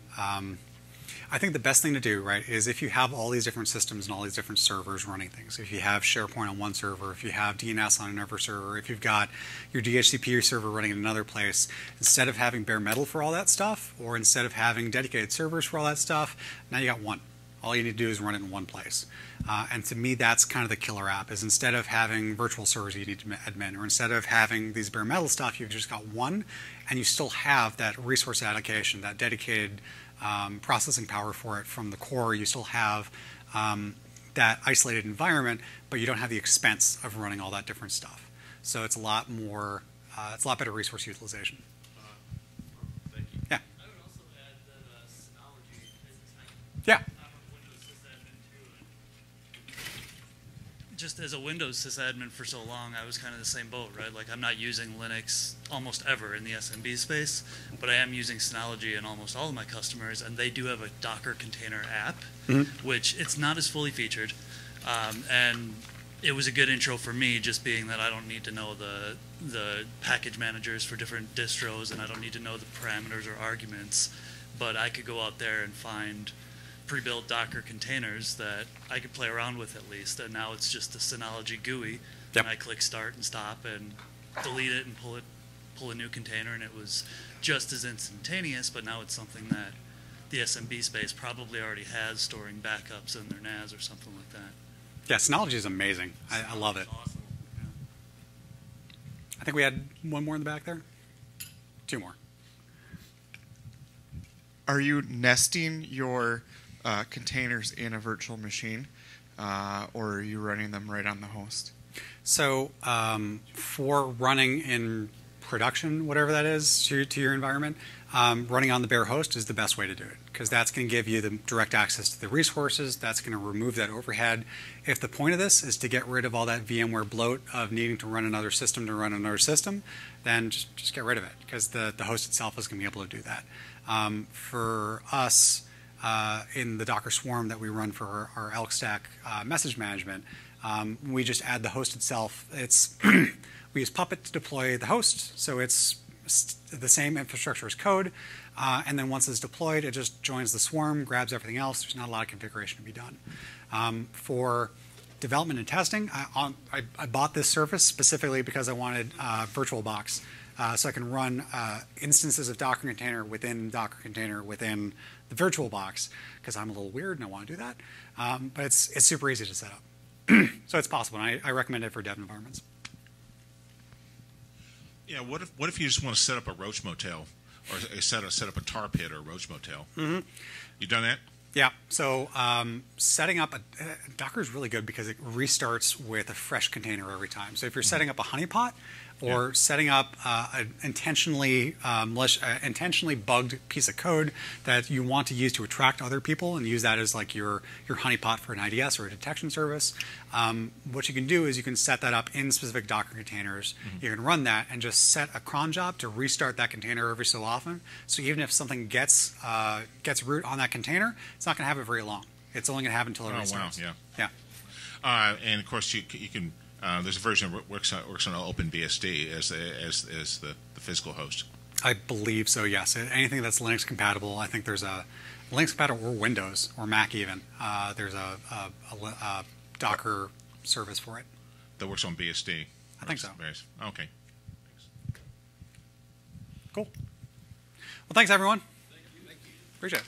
I think the best thing to do, right, is if you have all these different systems and all these different servers running things. If you have SharePoint on one server, if you have DNS on another server, if you've got your DHCP server running in another place, instead of having bare metal for all that stuff, or instead of having dedicated servers for all that stuff, now you got one. All you need to do is run it in one place. And to me, that's kind of the killer app, is instead of having virtual servers you need to admin, or instead of having these bare metal stuff, you've just got one, and you still have that resource allocation, that dedicated processing power for it from the core. You still have that isolated environment, but you don't have the expense of running all that different stuff. So it's a lot more, it's a lot better resource utilization. Thank you. Yeah. I would also add that Synology is Yeah. Windows sysadmin too. Just as a Windows sysadmin for so long, I was kind of the same boat, right? Like I'm not using Linux almost ever in the SMB space, but I am using Synology in almost all of my customers, and they do have a Docker container app, which it's not as fully featured, and it was a good intro for me, just being that I don't need to know the package managers for different distros, and I don't need to know the parameters or arguments, but I could go out there and find pre-built Docker containers that I could play around with at least, and now it's just the Synology GUI, and I click start and stop and delete it and pull a new container, and it was just as instantaneous, but now it's something that the SMB space probably already has, storing backups in their NAS or something like that. Yeah, Synology is amazing. I love it. Awesome. Yeah. I think we had one more in the back there. Two more. Are you nesting your containers in a virtual machine, or are you running them right on the host? So for running in production, whatever that is, to your environment, running on the bare host is the best way to do it, because that's going to give you the direct access to the resources. That's going to remove that overhead. If the point of this is to get rid of all that VMware bloat of needing to run another system to run another system, then just get rid of it, because the host itself is going to be able to do that. For us, in the Docker Swarm that we run for our Elk Stack message management, we just add the host itself. It's we use Puppet to deploy the host, so it's the same infrastructure as code, and then once it's deployed, it just joins the swarm, grabs everything else. There's not a lot of configuration to be done. For development and testing, I bought this service specifically because I wanted VirtualBox, so I can run instances of Docker container within within the VirtualBox, because I'm a little weird and I want to do that. But it's super easy to set up. So it's possible, and I recommend it for dev environments. Yeah, what if you just want to set up a roach motel, or set up a tar pit or a roach motel? You done that? Yeah. So setting up Docker is really good because it restarts with a fresh container every time. So if you're setting up a honeypot, or setting up an intentionally bugged piece of code that you want to use to attract other people and use that as like your honeypot for an IDS or a detection service, what you can do is you can set that up in specific Docker containers. You can run that and just set a cron job to restart that container every so often. So even if something gets root on that container, it's not going to have it very long. It's only going to have until it restarts. Oh, wow, yeah. And of course, you can. There's a version that works on OpenBSD as the physical host. I believe so, yes. Anything that's Linux compatible, I think there's a Linux compatible, or Windows, or Mac even. There's a Docker service for it. That works on BSD. I think so. Okay. Cool. Well, thanks, everyone. Thank you. Appreciate it.